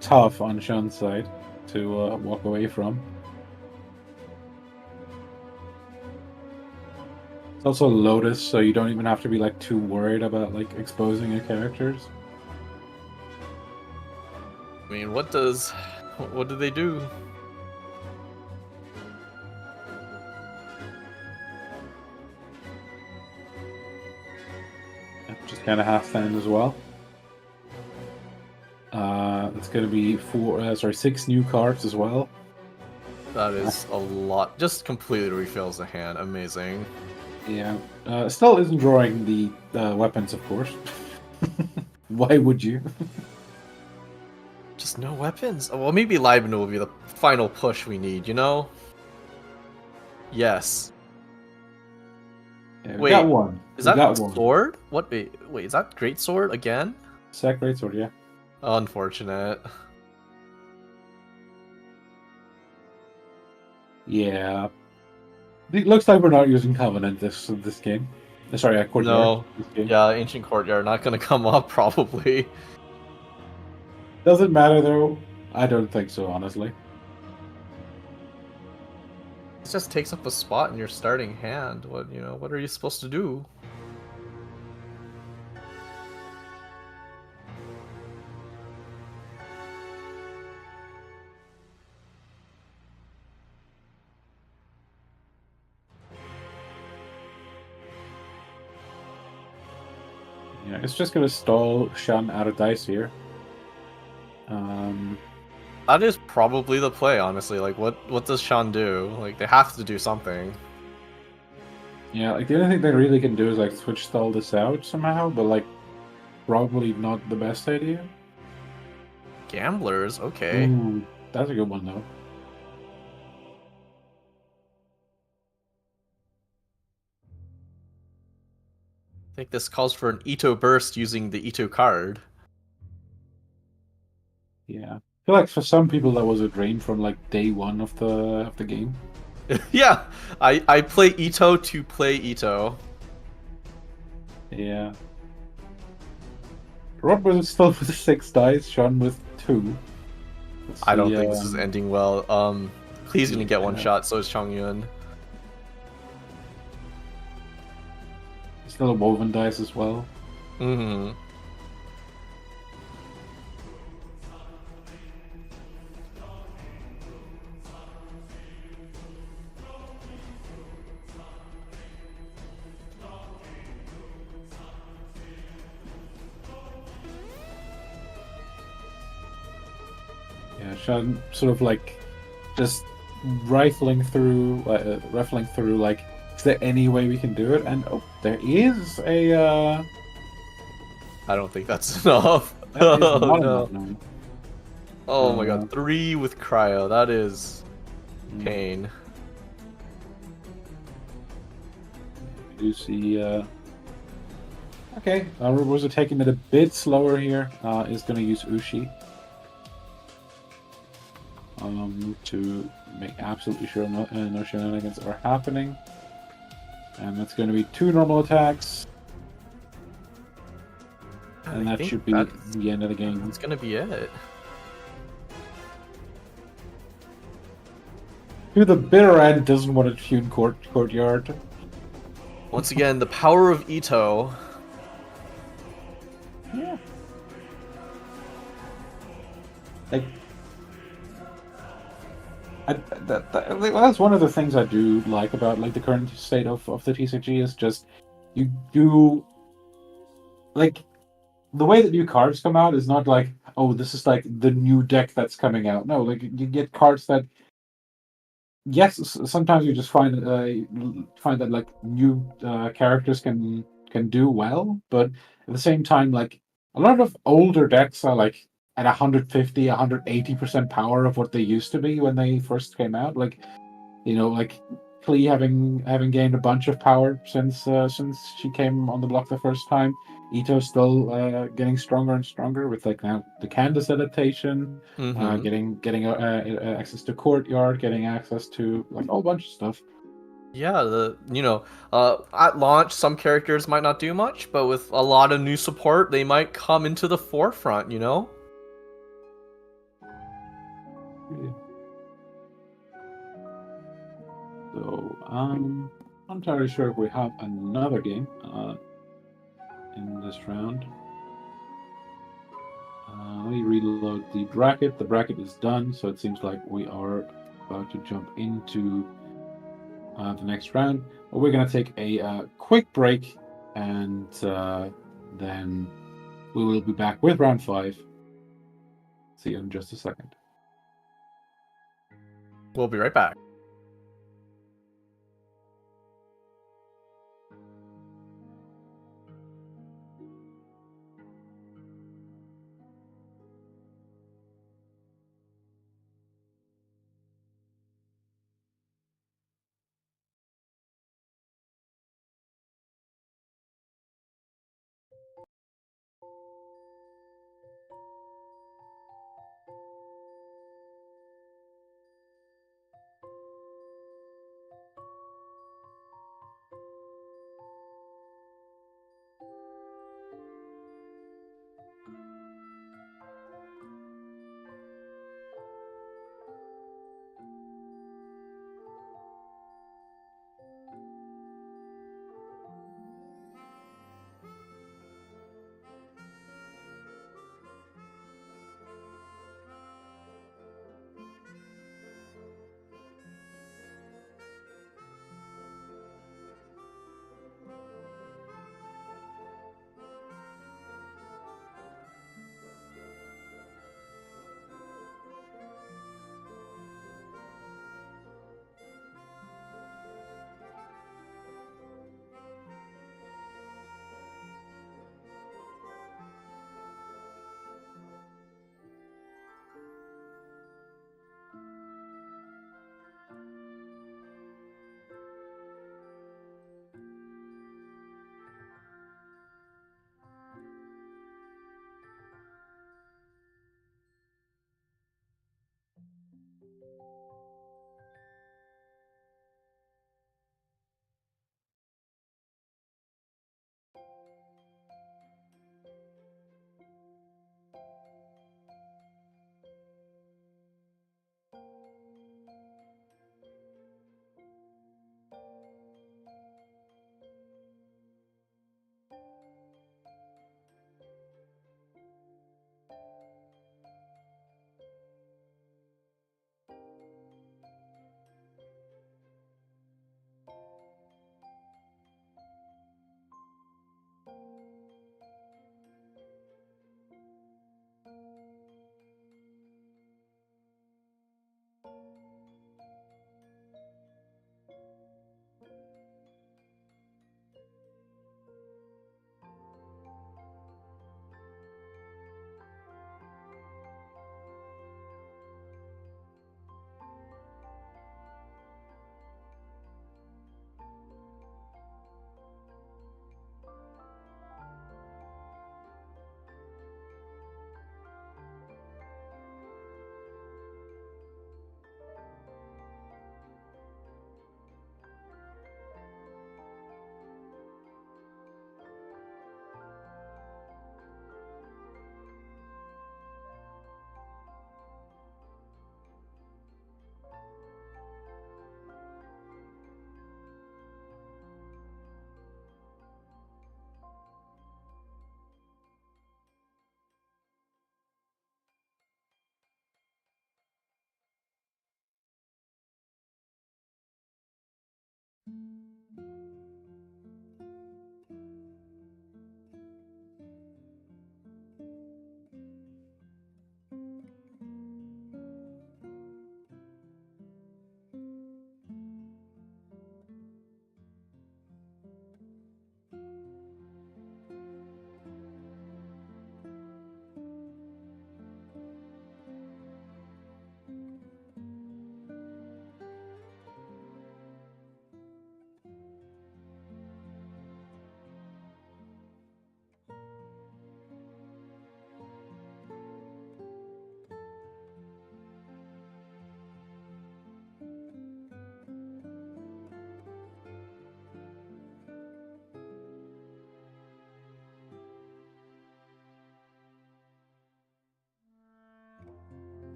tough on Sean's side to walk away from. It's also Lotus, so you don't even have to be like too worried about like exposing your characters. I mean, what do they do? Just kind of half fan as well. It's going to be 6 new cards as well. That is a lot. Just completely refills the hand. Amazing. Yeah. Still isn't drawing the weapons, of course. Why would you? Just no weapons. Well, maybe Leibniz will be the final push we need, you know? Yes. Yeah, we wait, got one. Is that sword? What? Wait, is that great sword again? Sack great sword, yeah. Unfortunate. Yeah. It looks like we're not using Covenant this game. Sorry, Courtyard. No. Yeah, Ancient Courtyard not gonna come up probably. Does it matter though? I don't think so, honestly. It just takes up a spot in your starting hand. What are you supposed to do? Yeah, it's just gonna stall Shan out of dice here. That is probably the play, honestly. Like, what does Shan do? Like, they have to do something. Yeah, like the only thing they really can do is like switch stall this out somehow, but like probably not the best idea. Gamblers, okay. Ooh, that's a good one though. I think this calls for an Ito burst using the Ito card. Yeah, I feel like for some people that was a drain from like day one of the game. Yeah, I play Ito to play Ito. Yeah. Rob was still with 6 dice, Sean with 2. I don't think this is ending well. Klee's gonna get one shot, so is Chongyun. Still a woven dice as well. Mm-hmm. Yeah, Sean sort of like just rifling through like, is there any way we can do it? And oh, there is a I don't think that's enough. that is Oh not enough no. now. Oh my Uh, god, 3 with cryo. That is mm, pain. we do see okay, was are taking it a bit slower here. Is going to use Ushi to make absolutely sure no shenanigans are happening. And that's going to be 2 normal attacks. And I that think should be the end of the game. that's gonna be it. To the bitter end, doesn't want to tune courtyard. Once again, the power of Ito. Yeah. Like, that's one of the things I do like about like the current state of the TCG is just you do like the way that new cards come out is not like, oh, this is like the new deck that's coming out. No, like you get cards that, yes, sometimes you just find that like new characters can do well, but at the same time, like a lot of older decks are like at 150, 180% power of what they used to be when they first came out. Like, like Klee having gained a bunch of power since she came on the block the first time. Ito's still getting stronger and stronger with like now the Candice adaptation, Mm-hmm. getting access to courtyard, getting access to like a whole bunch of stuff. Yeah, at launch some characters might not do much, but with a lot of new support, they might come into the forefront, you know? Yeah. So I'm not entirely sure if we have another game in this round. Let me reload the bracket. The bracket is done, so it seems like we are about to jump into the next round. But we're going to take a quick break, and then we will be back with round 5. See you in just a second. We'll be right back.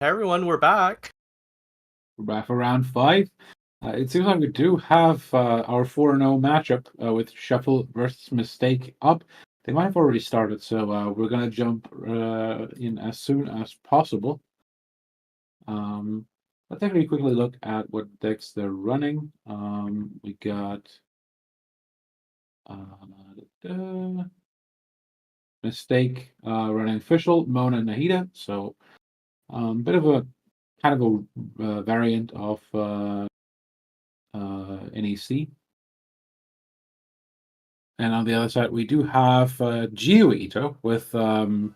Hey everyone, we're back. We're back for round 5. It seems like we do have our 4-0 matchup with Shuffle versus Mistake up. They might have already started, so we're going to jump in as soon as possible. Let's actually quickly look at what decks they're running. We got uh, Mistake running Official, Mona, Nahida. So bit of a kind of a variant of NEC. And on the other side, we do have Geo Ito with Ito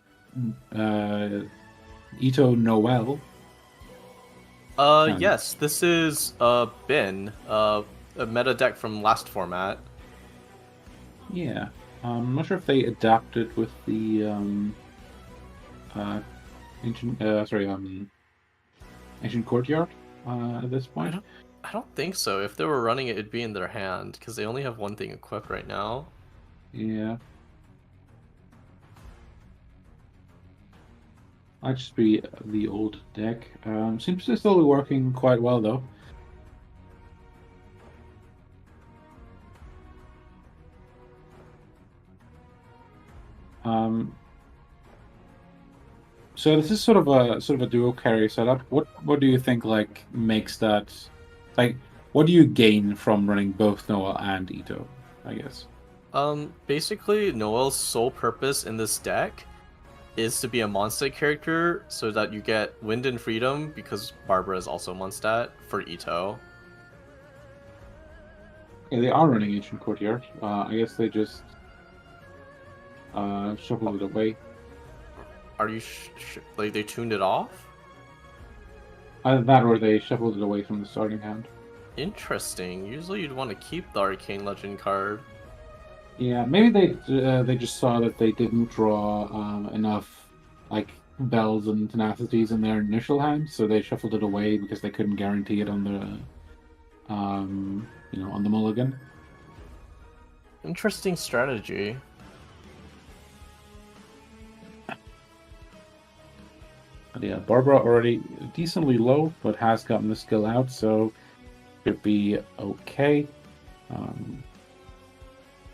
Noel. Yes, this is Bin, a meta deck from last format. Yeah, I'm not sure if they adapted with the ancient, ancient courtyard at this point. I don't think so. If they were running it, it'd be in their hand because they only have one thing equipped right now. Yeah, might just be the old deck. Seems to still be working quite well though. So this is sort of a dual carry setup. What do you think like makes that like what do you gain from running both Noah and Ito, I guess? Basically, Noel's sole purpose in this deck is to be a Mondstadt character so that you get Wind and Freedom because Barbara is also Mondstadt for Ito. Yeah, they are running Ancient Courtyard. I guess they just shuffled it away. Are you like they tuned it off? Either that or they shuffled it away from the starting hand. Interesting. Usually you'd want to keep the Arcane Legend card. Yeah, maybe they just saw that they didn't draw enough like bells and tenacities in their initial hand, so they shuffled it away because they couldn't guarantee it on the on the mulligan. Interesting strategy. But yeah, Barbara already decently low, but has gotten the skill out, so should be okay.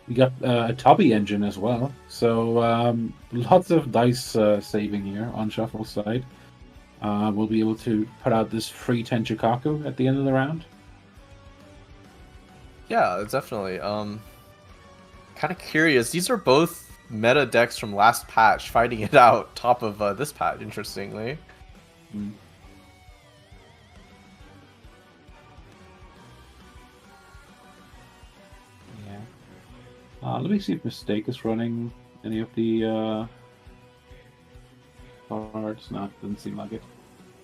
We got a Tubby engine as well, so lots of dice saving here on Shuffle's side. We'll be able to put out this free Tenchikaku at the end of the round. Yeah, definitely. Kind of curious. These are both meta decks from last patch fighting it out top of this patch, interestingly. Mm. Yeah. Let me see if Mistake is running any of the cards. No, doesn't seem like it.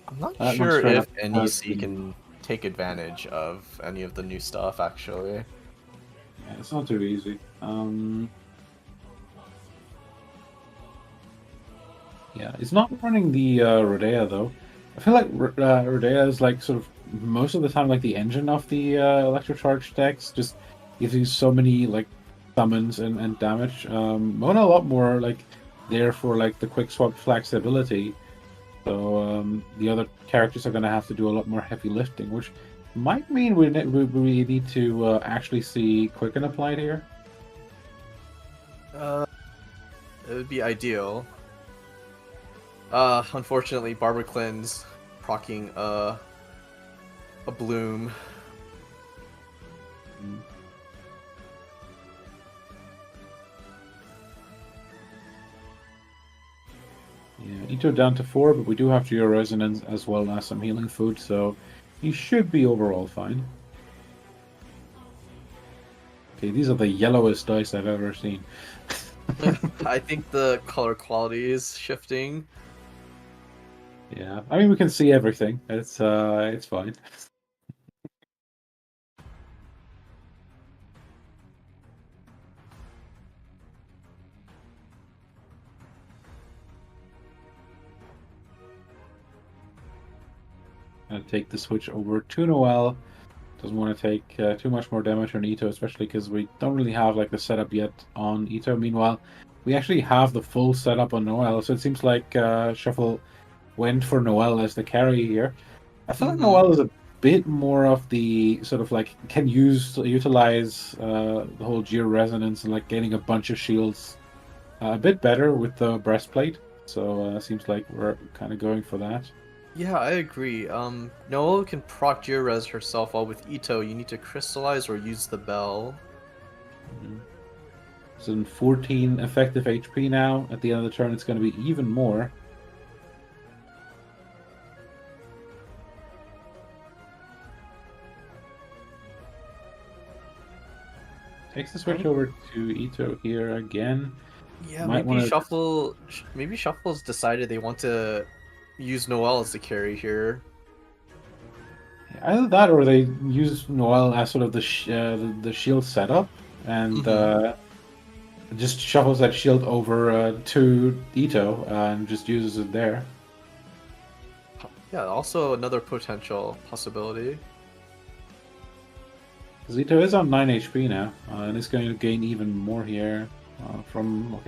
I'm not That sure straight if up has NEC can take advantage of any of the new stuff, actually. Yeah, it's not too easy. Yeah, it's not running the Rodea though. I feel like Rodea is like sort of most of the time like the engine of the Electro Charge decks. Just gives you so many like summons and damage. Mona a lot more like there for like the quick swap flexibility. So the other characters are going to have to do a lot more heavy lifting, which might mean we need to actually see Quicken applied here. It would be ideal. Unfortunately, Barber Cleanse proccing a bloom. Yeah, Ito down to 4, but we do have Geo Resonance as well as some healing food, so he should be overall fine. Okay, these are the yellowest dice I've ever seen. I think the color quality is shifting. Yeah, I mean we can see everything. It's fine. Gonna take the switch over to Noel. Doesn't want to take too much more damage on Ito, especially because we don't really have like the setup yet on Ito. Meanwhile, we actually have the full setup on Noel, so it seems like Shuffle went for Noel as the carry here. I feel like Noel is a bit more of the sort of like can utilize the whole Geo Resonance and like gaining a bunch of shields a bit better with the breastplate. So seems like we're kind of going for that. Yeah, I agree. Noelle can proc Res herself, while with Ito, you need to crystallize or use the bell. It's in 14 effective HP now. At the end of the turn, it's going to be even more. Takes the switch over to Ito here again. Yeah, maybe Shuffle's decided they want to use Noelle as the carry here. Either that, or they use Noelle as sort of the shield setup, and just shuffles that shield over to Ito and just uses it there. Yeah, also another potential possibility. Because Ito is on 9 HP now, and is going to gain even more here from,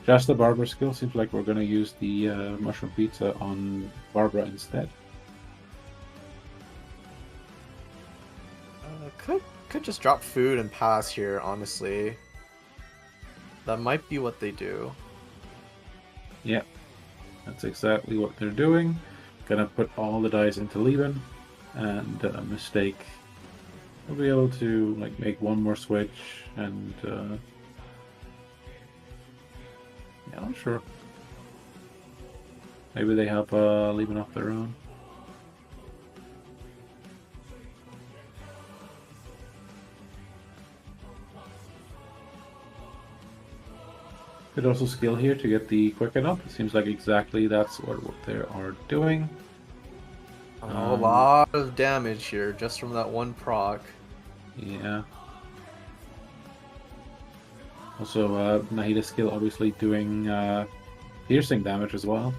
just the Barbara skill. Seems like we're going to use the Mushroom Pizza on Barbara instead. Could just drop food and pass here, honestly. That might be what they do. Yeah, that's exactly what they're doing. Gonna put all the dice into Lieben, and Mistake will be able to like make one more switch, and yeah, I'm not sure. Maybe they have Lieben off their own. Could also skill here to get the quicken up. It seems like exactly that's what they are doing. A lot of damage here just from that one proc. Yeah. Also, Nahida's skill obviously doing piercing damage as well.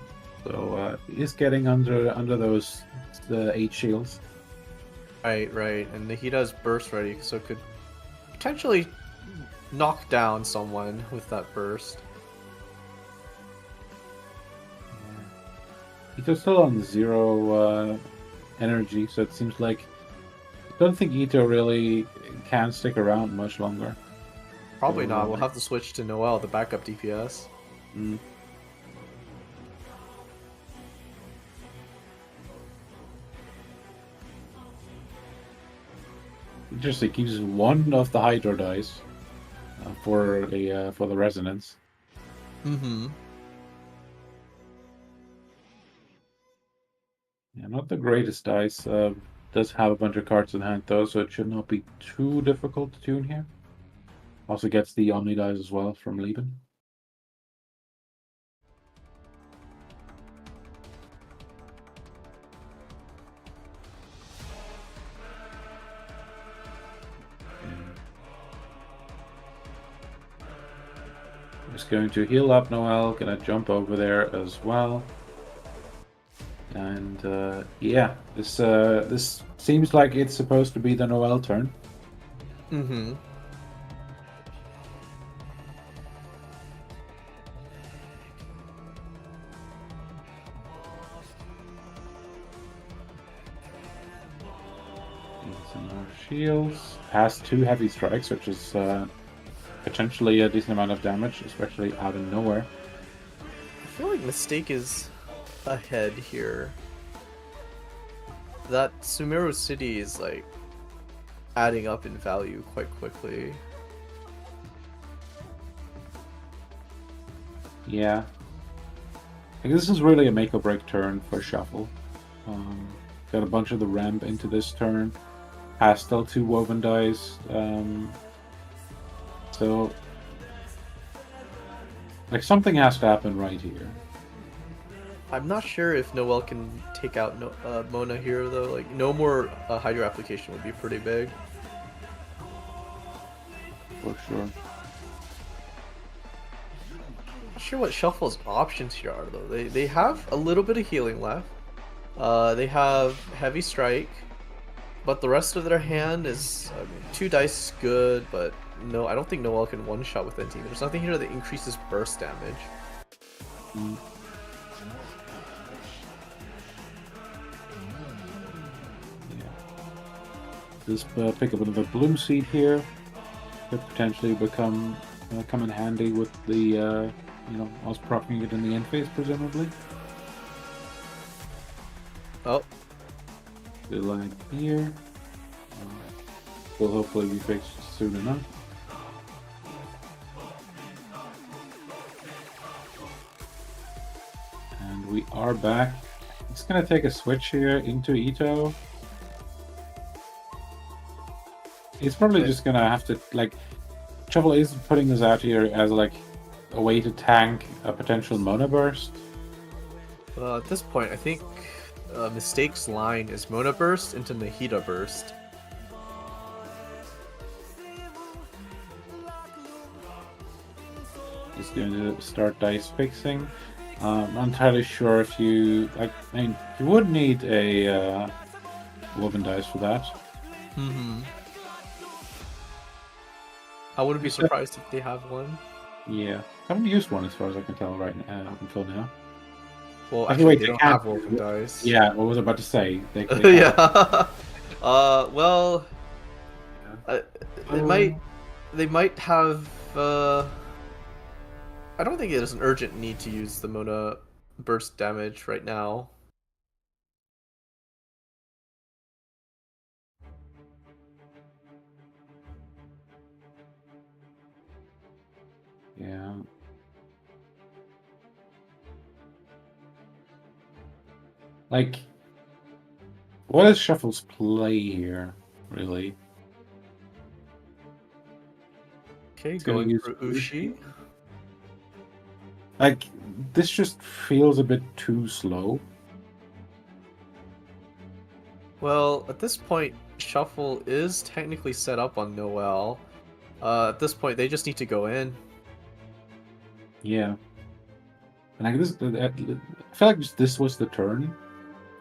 So he's getting under those 8 shields. Right. And Nahida's burst ready, so it could potentially knock down someone with that burst. Ito's still on 0 energy, so it seems like I don't think Ito really can stick around much longer. Probably not. We'll have to switch to Noelle, the backup DPS. Interesting. He uses one of the Hydro dice for the resonance. Yeah, not the greatest dice. Does have a bunch of cards in hand though, so it should not be too difficult to tune here. Also gets the Omni dice as well from Lieben. Just going to heal up Noelle, gonna jump over there as well. And yeah, this seems like it's supposed to be the Noelle turn. Some more shields. Has 2 heavy strikes, which is potentially a decent amount of damage, especially out of nowhere. I feel like Mistake is ahead here. That Sumeru City is like adding up in value quite quickly. Yeah. Like, this is really a make or break turn for Shuffle. Got a bunch of the ramp into this turn. Has still 2 woven dice. So, like, something has to happen right here. I'm not sure if Noel can take out Mona here though. Like no more Hydro application would be pretty big. For sure. Not sure what Shuffle's options here are though. They have a little bit of healing left. They have Heavy Strike, but the rest of their hand is 2 dice is good, but no, I don't think Noel can one shot with NT. There's nothing here that increases burst damage. Mm. This pick up another Bloom Seed here could potentially come in handy with the us propping it in the end phase, presumably. Oh, The lag here will hopefully be fixed soon enough. And we are back. It's gonna take a switch here into Ito. He's probably just gonna have to, like, Shuffle is putting this out here as like a way to tank a potential Mona burst. at this point, I think Mistake's line is Mona Burst into Nahida Burst. He's going to start dice fixing. I'm not entirely sure if you, I mean, you would need a woven dice for that. Mm-hmm. I wouldn't be surprised if they have one. Yeah, haven't used one as far as I can tell right now, until now. Well, Actually, they don't have woven dice. Yeah, what was I about to say? They Yeah. Well, they might have. I don't think there's an urgent need to use the Mona burst damage right now. Yeah. Like, what is Shuffle's play here, really? Okay, going for Ushi. Like, this just feels a bit too slow. Well, at this point, Shuffle is technically set up on Noel. At this point, they just need to go in. Yeah. And I feel like this was the turn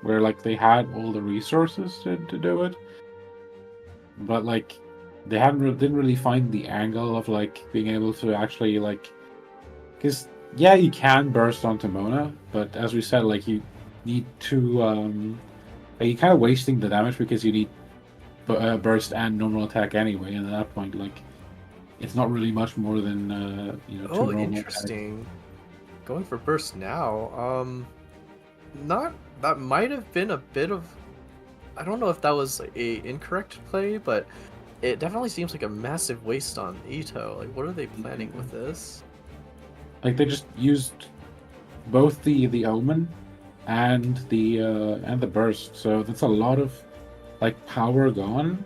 where, like, they had all the resources to do it, but, like, they didn't really find the angle of, like, being able to actually, like, because yeah, you can burst onto Mona, but as we said, like, you need to you're kind of wasting the damage because you need burst and normal attack anyway, and at that point, like, it's not really much more than two normal interesting. Attacks. Going for burst now. That might have been a bit of. I don't know if that was a incorrect play, but it definitely seems like a massive waste on Ito. Like, what are they planning with this? Like, they just used both the omen and the burst, so that's a lot of, like, power gone.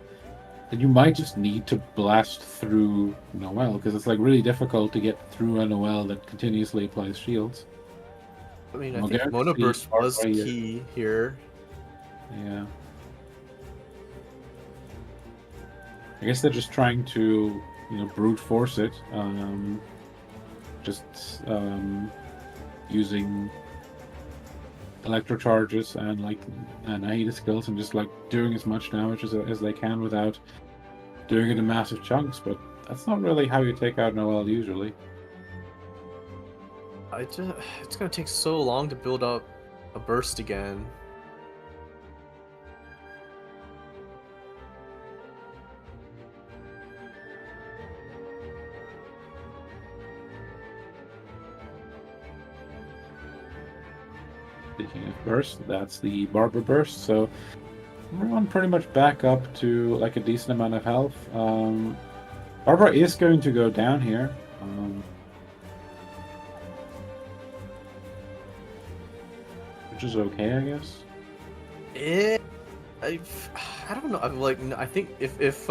And you might just need to blast through Noel, because it's, like, really difficult to get through a Noel that continuously applies shields. I mean, I think Mona Burst was key here. Yeah. I guess they're just trying to, brute force it. Using electro charges and, like, Nahida skills, and just, like, doing as much damage as they can without doing it in massive chunks. But that's not really how you take out Noel usually. It's gonna take so long to build up a burst again. Speaking of burst, that's the Barber burst, so everyone pretty much back up to, like, a decent amount of health. Barbara is going to go down here. which is okay, I guess. I don't know. I'm like, I think if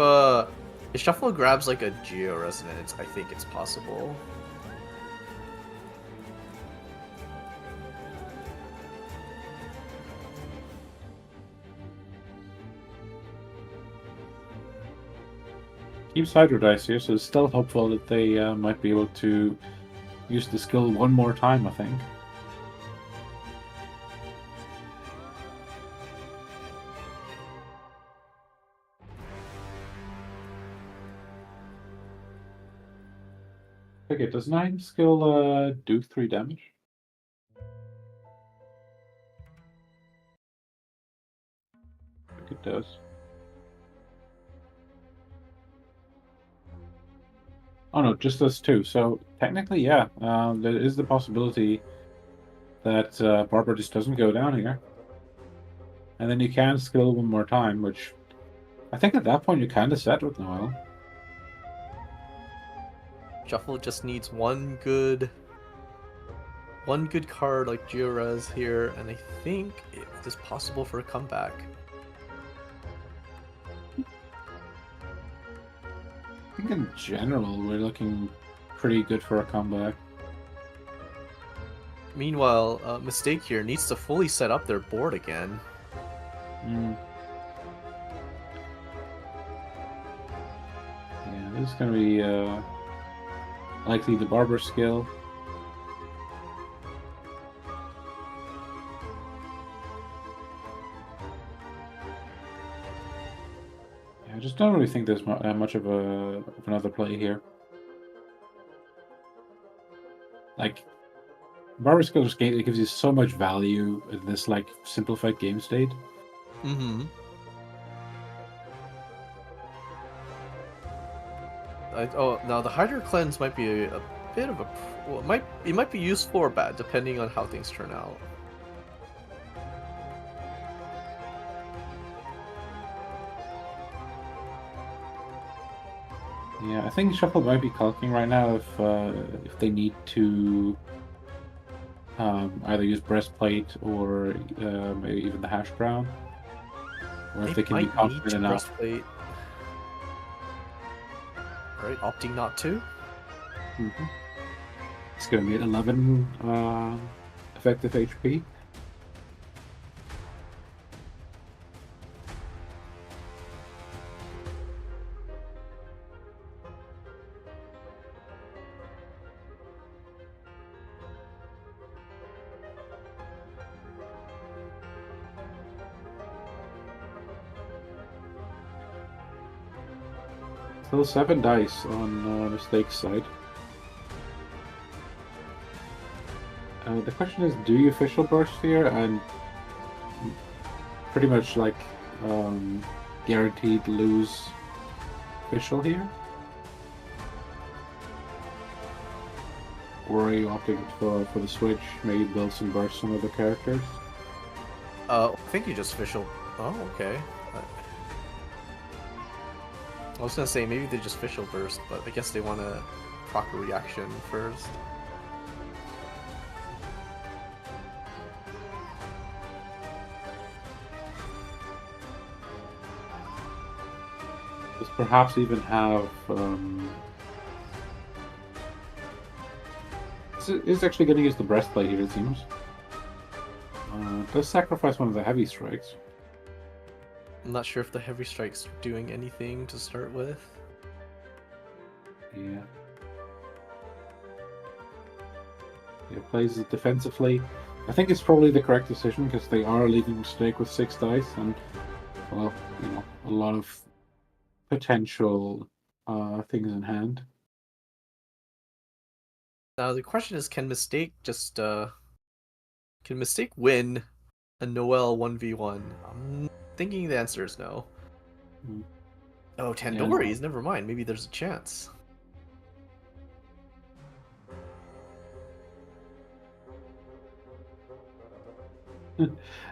Shuffle grabs like a Geo Resonance, I think it's possible. Keeps Hydro Dice here, so it's still hopeful that they might be able to use the skill one more time, I think. Okay, does 9 skill do 3 damage? I think it does. Oh no, just does 2. So technically, yeah, there is the possibility that Barbara just doesn't go down here. And then you can skill one more time, which I think at that point you're kind of set with Noel. Shuffle just needs one good card like Georaz here, and I think it is possible for a comeback. I think in general we're looking pretty good for a comeback. Meanwhile, Mistake here needs to fully set up their board again. Yeah, this is going to be likely the Barber skill. I just don't really think there's much of another play here. Like, Barber skill just it gives you so much value in this like simplified game state. Mm-hmm. Now the Hydro Cleanse might be a bit of a... Well, it might be useful or bad, depending on how things turn out. Yeah, I think Shuffle might be calcing right now if they need to either use Breastplate or maybe even the Hash Brown, or if they can be confident enough. Breastplate. Right, opting not to. Mm-hmm. It's going to be at 11 effective HP. Still 7 dice on Mistake's side. The question is, do you official burst here and pretty much like guaranteed lose official here? Or are you opting for the switch, maybe build some bursts on other characters? I think you just official... Oh, okay. I was gonna say, maybe they just official burst, but I guess they want a proper reaction first. Does perhaps even have... It's actually going to use the breastplate here, it seems. Does sacrifice one of the heavy strikes. I'm not sure if the heavy strike's doing anything to start with. Yeah. It plays it defensively. I think it's probably the correct decision because they are leaving Mistake with 6 dice and, well, you know, a lot of potential things in hand. Now the question is, can Mistake win a Noel 1v1? I'm thinking the answer is no. Oh, Tandoori's, never mind. Maybe there's a chance.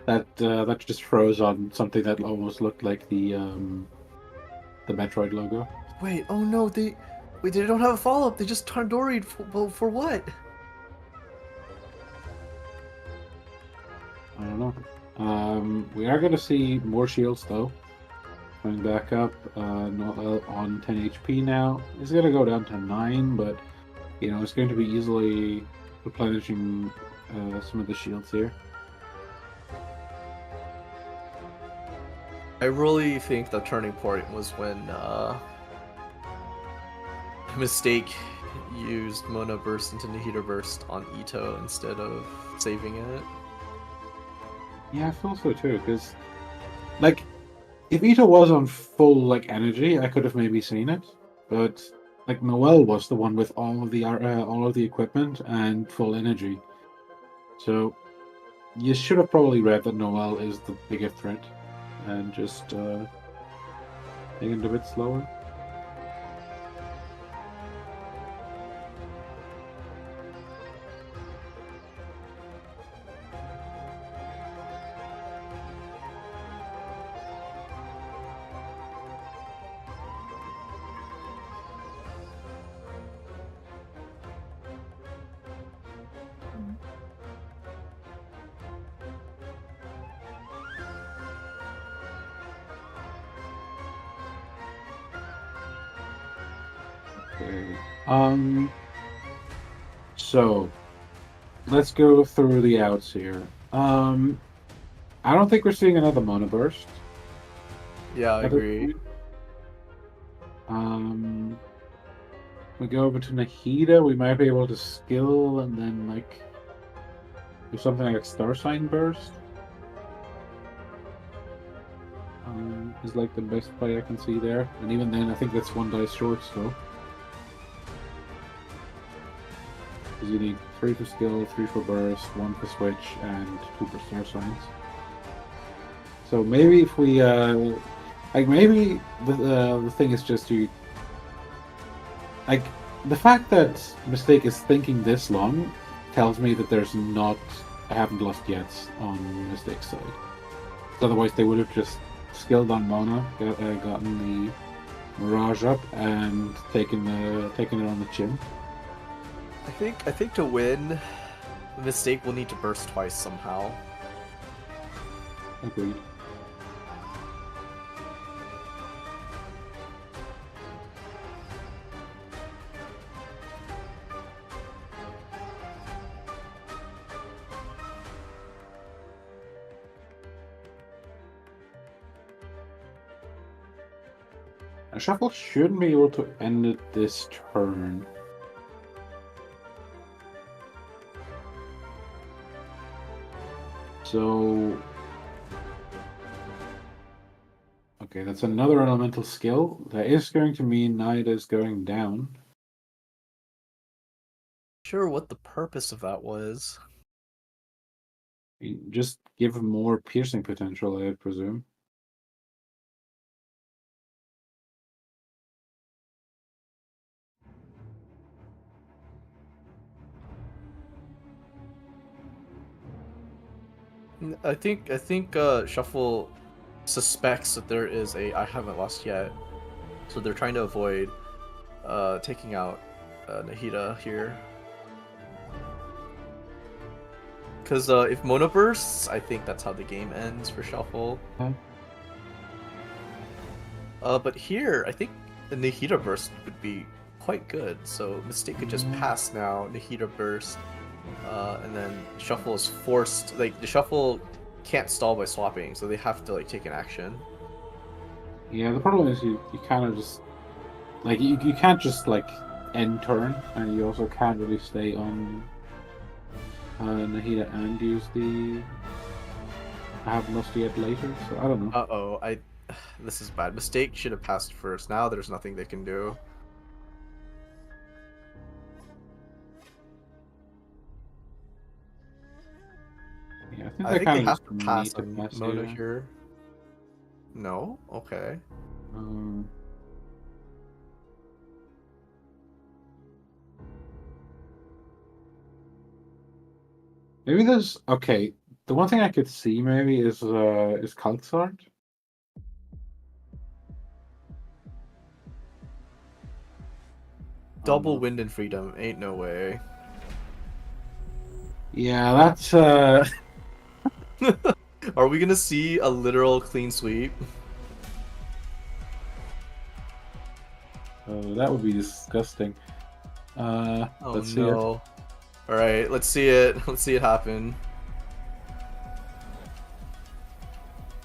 That just froze on something that almost looked like the Metroid logo. Wait, oh no, they don't have a follow-up. They just Tandoori'd for what? I don't know. We are going to see more shields though. Going back up, Noel on 10 HP now. It's going to go down to 9, but it's going to be easily replenishing some of the shields here. I really think the turning point was when Mistake used Mona Burst into Nahida Burst on Ito instead of saving it. Yeah, I feel so too, because, like, if Ito was on full, energy, I could have maybe seen it, but, Noel was the one with all of the equipment and full energy. So, you should have probably read that Noel is the bigger threat, and just, taken it a bit slower. Okay. So let's go through the outs here. I don't think we're seeing another Mona Burst. Yeah, I agree. We go over to Nahida, we might be able to skill and then do something like Star Sign Burst. Is the best play I can see there. And even then I think that's 1 dice short still. Because you need 3 for skill, 3 for burst, 1 for switch, and 2 for Star Signs. So maybe if we maybe the thing is just to the fact that Mistake is thinking this long tells me that there's not I haven't lost yet on Mistake's side. Otherwise they would have just skilled on Mona, gotten the Mirage up, and taken it on the chin. I think to win, Mistake will need to burst twice somehow. Agreed. A shuffle should be able to end it this turn. So, okay, that's another elemental skill. That is going to mean Nahida is going down. Sure, what the purpose of that was. Just give him more piercing potential, I presume. I think Shuffle suspects that there is a I haven't lost yet, so they're trying to avoid taking out Nahida here. Because if Mona bursts, I think that's how the game ends for Shuffle. Huh? But here, I think the Nahida burst would be quite good. So Mistake could just pass now, Nahida burst, and then Shuffle is forced. The Shuffle can't stall by swapping, so they have to take an action. Yeah, the problem is you kind of just you can't just end turn, and you also can't really stay on Nahida and use the I haven't lost yet later. So I don't know. This is bad. Mistake should have passed first. Now there's nothing they can do. Yeah, I think they have to pass on Mona here. No? Okay. Maybe there's okay. The one thing I could see maybe is Kaltzart. Double wind and freedom. Ain't no way. Yeah, that's Are we gonna see a literal clean sweep? Oh, that would be disgusting. Oh Let's see it. no. Alright, let's see it. Let's see it happen.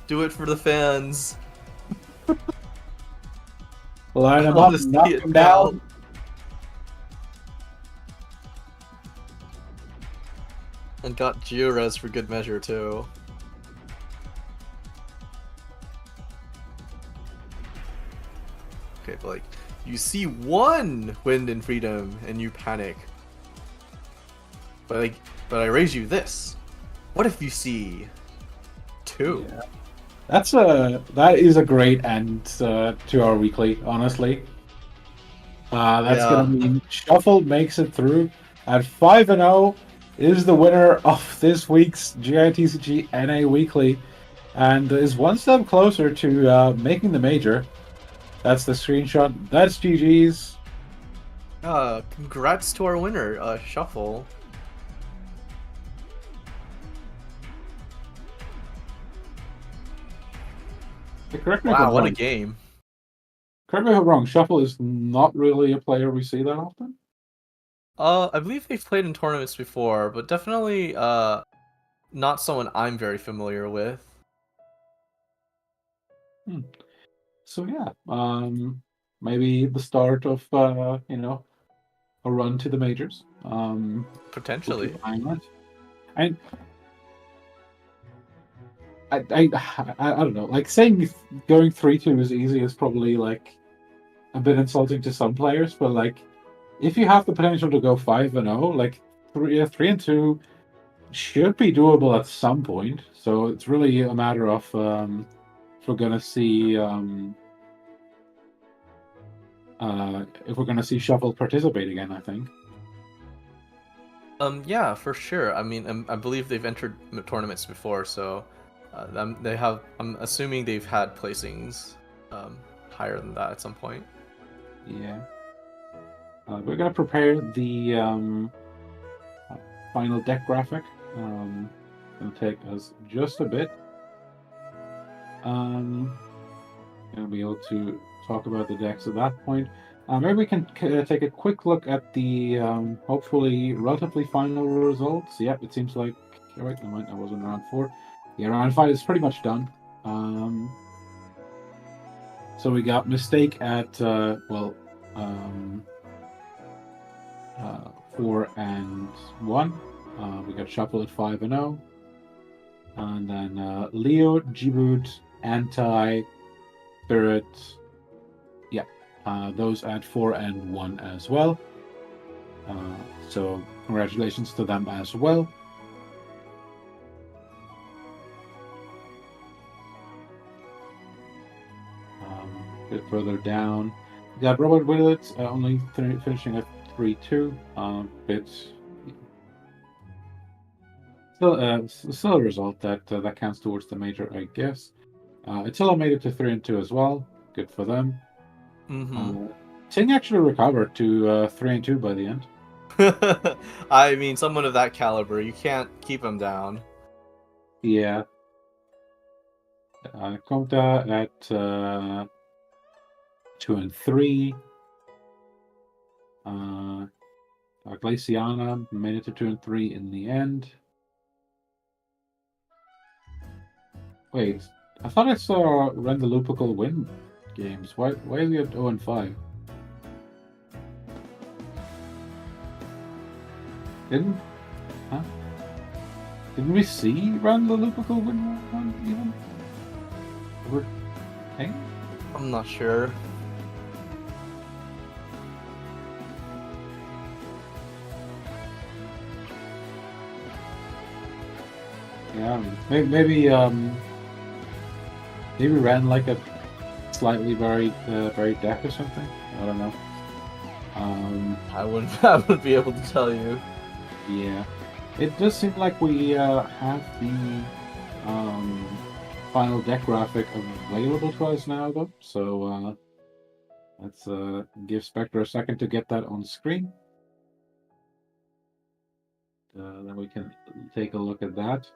Do it for the fans. Line I him want up, to see knock it him now. down. And got Geores for good measure too. Okay, but like, you see one wind and freedom and you panic. But I raise you this. What if you see two? Yeah. That is a great end to our weekly, honestly. That's Yeah. gonna mean Shuffle makes it through at 5-0, is the winner of this week's GITCG NA Weekly, and is one step closer to making the major. That's the screenshot. That's GG's. Congrats to our winner, Shuffle. Correct me if Wow, I'm what a wrong. game. Correct me if I'm wrong. Shuffle is not really a player we see that often. I believe they've played in tournaments before, but definitely not someone I'm very familiar with. So yeah, maybe the start of a run to the majors. We'll Potentially. keep an eye on it. I don't know. Like saying going 3-2 is easy is probably like a bit insulting to some players, but like if you have the potential to go 5-0, like 3-2 should be doable at some point. So it's really a matter of if we're gonna see Shuffle participate again. I think. Yeah, for sure. I mean, I believe they've entered tournaments before, so they have. I'm assuming they've had placings higher than that at some point. Yeah. We're gonna prepare the final deck graphic. It'll take us just a bit. Gonna be able to talk about the decks at that point. Maybe we can take a quick look at the hopefully relatively final results. Yep, it seems like. Wait, never mind, I was in round 4. Yeah, round 5 is pretty much done. So we got Mistake at 4-1. We got Shuffle at 5-0, and then Leo, Djibouti, Anti, Spirit. Yeah, those at 4-1 as well. So congratulations to them as well. A bit further down, we got Robert Willett only finishing at 3-2. Bit still a result that counts towards the major, I guess. Attila made it to 3-2 as well. Good for them. Ting actually recovered to 3-2 by the end. I mean, someone of that caliber, you can't keep him down. Yeah. Comta at 2-3. Glaciana made it to 2-3 in the end. Wait, I thought I saw Rendalupical win games. Why is he at 0-5? Didn't we see Rendalupical win one even? Over Ting? I'm not sure. Yeah, maybe ran like a slightly varied deck or something. I don't know. I wouldn't be able to tell you. Yeah, it does seem like we have the final deck graphic available to us now, though. So let's give Spectre a second to get that on screen. Then we can take a look at that.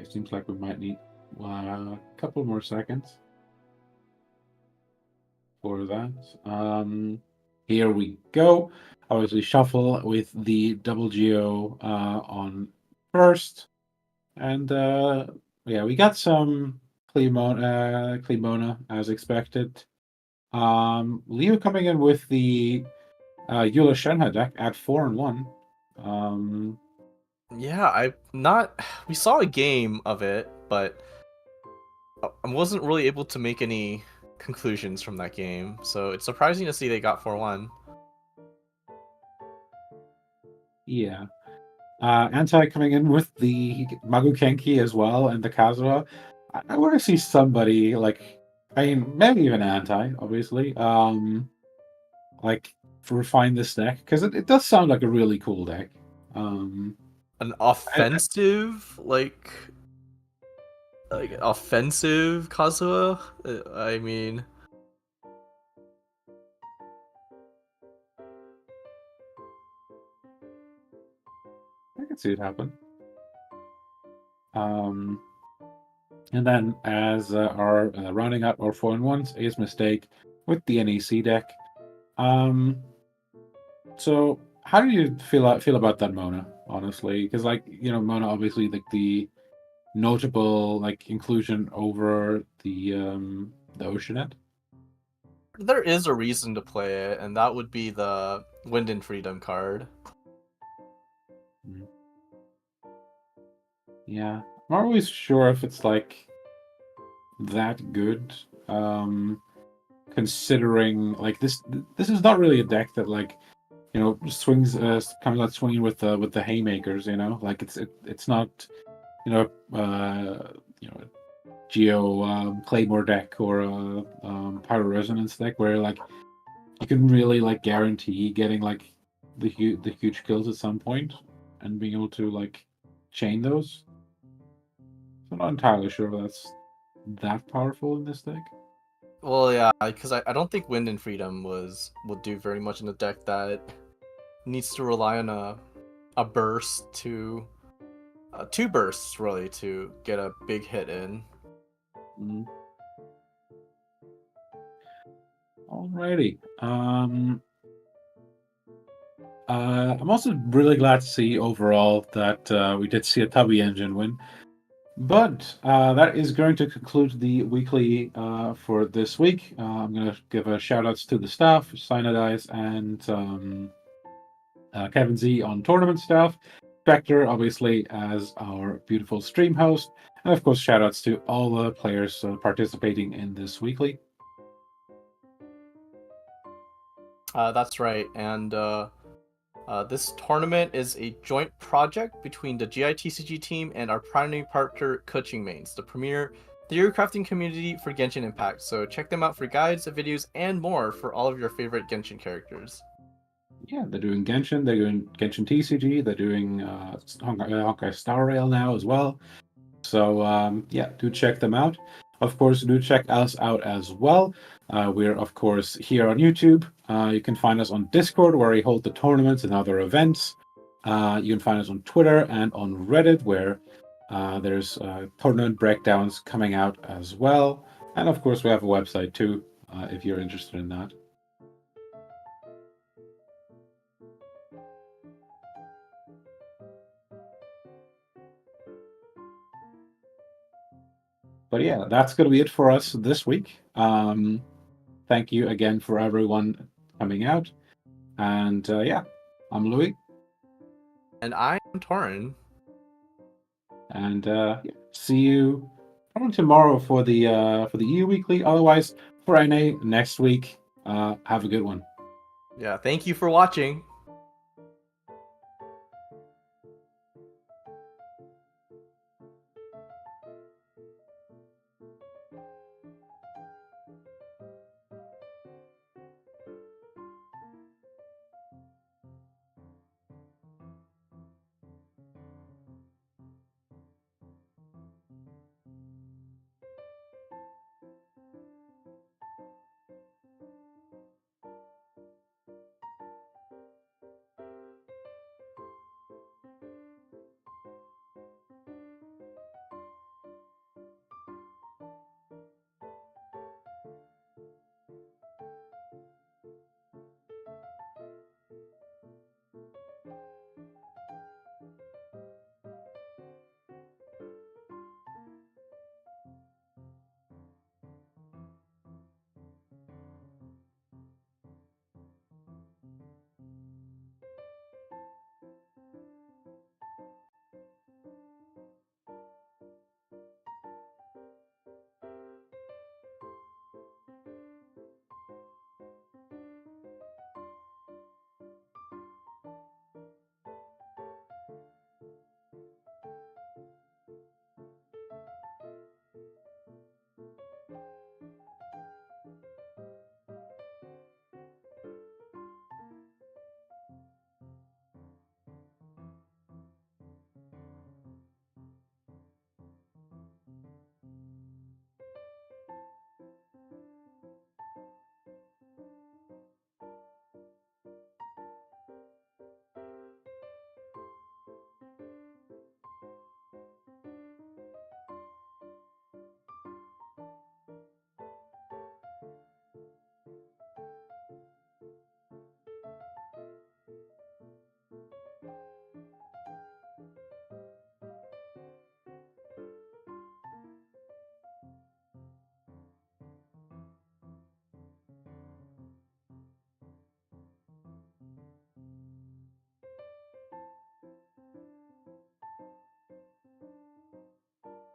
it seems like we might need a couple more seconds for that. Here we go. Obviously, shuffle with the double geo on first, and yeah, we got some Clemona as expected. Leo coming in with the Eula Shenhe deck at 4-1. Yeah, I not. We saw a game of it, but I wasn't really able to make any conclusions from that game. So it's surprising to see they got 4-1. Yeah. Anti coming in with the Magukenki as well and the Kazuha. I want to see somebody like, I mean, maybe even Anti, obviously. Like refine this deck because it does sound like a really cool deck. An offensive, offensive Kazuha. I mean, I can see it happen. And then as our rounding up our 4-1s is Mistake with the NEC deck. So how do you feel about that Mona, honestly? Because Mona obviously like the notable like inclusion over the Oceanet. there is a reason to play it, and that would be the Wind and Freedom card. Mm. Yeah, I'm not always sure if it's like that good. Considering like this is not really a deck that like swings comes out swinging with the haymakers. Like it's not Geo Claymore deck or a Pyro Resonance deck where like you can really like guarantee getting like the huge kills at some point and being able to like chain those. So I'm not entirely sure if that's that powerful in this deck. Well, yeah, because I don't think Wind and Freedom will do very much in a deck that needs to rely on a burst to two bursts really to get a big hit in. Mm. Alrighty. I'm also really glad to see overall that we did see a Tubby Engine win. But that is going to conclude the weekly for this week. I'm going to give a shout outs to the staff, Cyanodize and Kevin Z on tournament staff, Spectre, obviously, as our beautiful stream host, and of course, shout outs to all the players participating in this weekly. That's right, and this tournament is a joint project between the GITCG team and our primary partner, Coaching Mains, the premier theory crafting community for Genshin Impacts. So check them out for guides, videos, and more for all of your favorite Genshin characters. Yeah, they're doing Genshin, they're doing Genshin TCG, they're doing Honkai Star Rail now as well. So yeah, do check them out. Of course, do check us out as well. We're of course here on YouTube. You can find us on Discord where we hold the tournaments and other events. You can find us on Twitter and on Reddit where there's tournament breakdowns coming out as well. And of course, we have a website too if you're interested in that. But yeah, that's going to be it for us this week. Thank you again for everyone coming out. And yeah, I'm Louis. And I'm Torin. And see you probably tomorrow for the EU Weekly. Otherwise, for NA next week. Have a good one. Yeah, thank you for watching.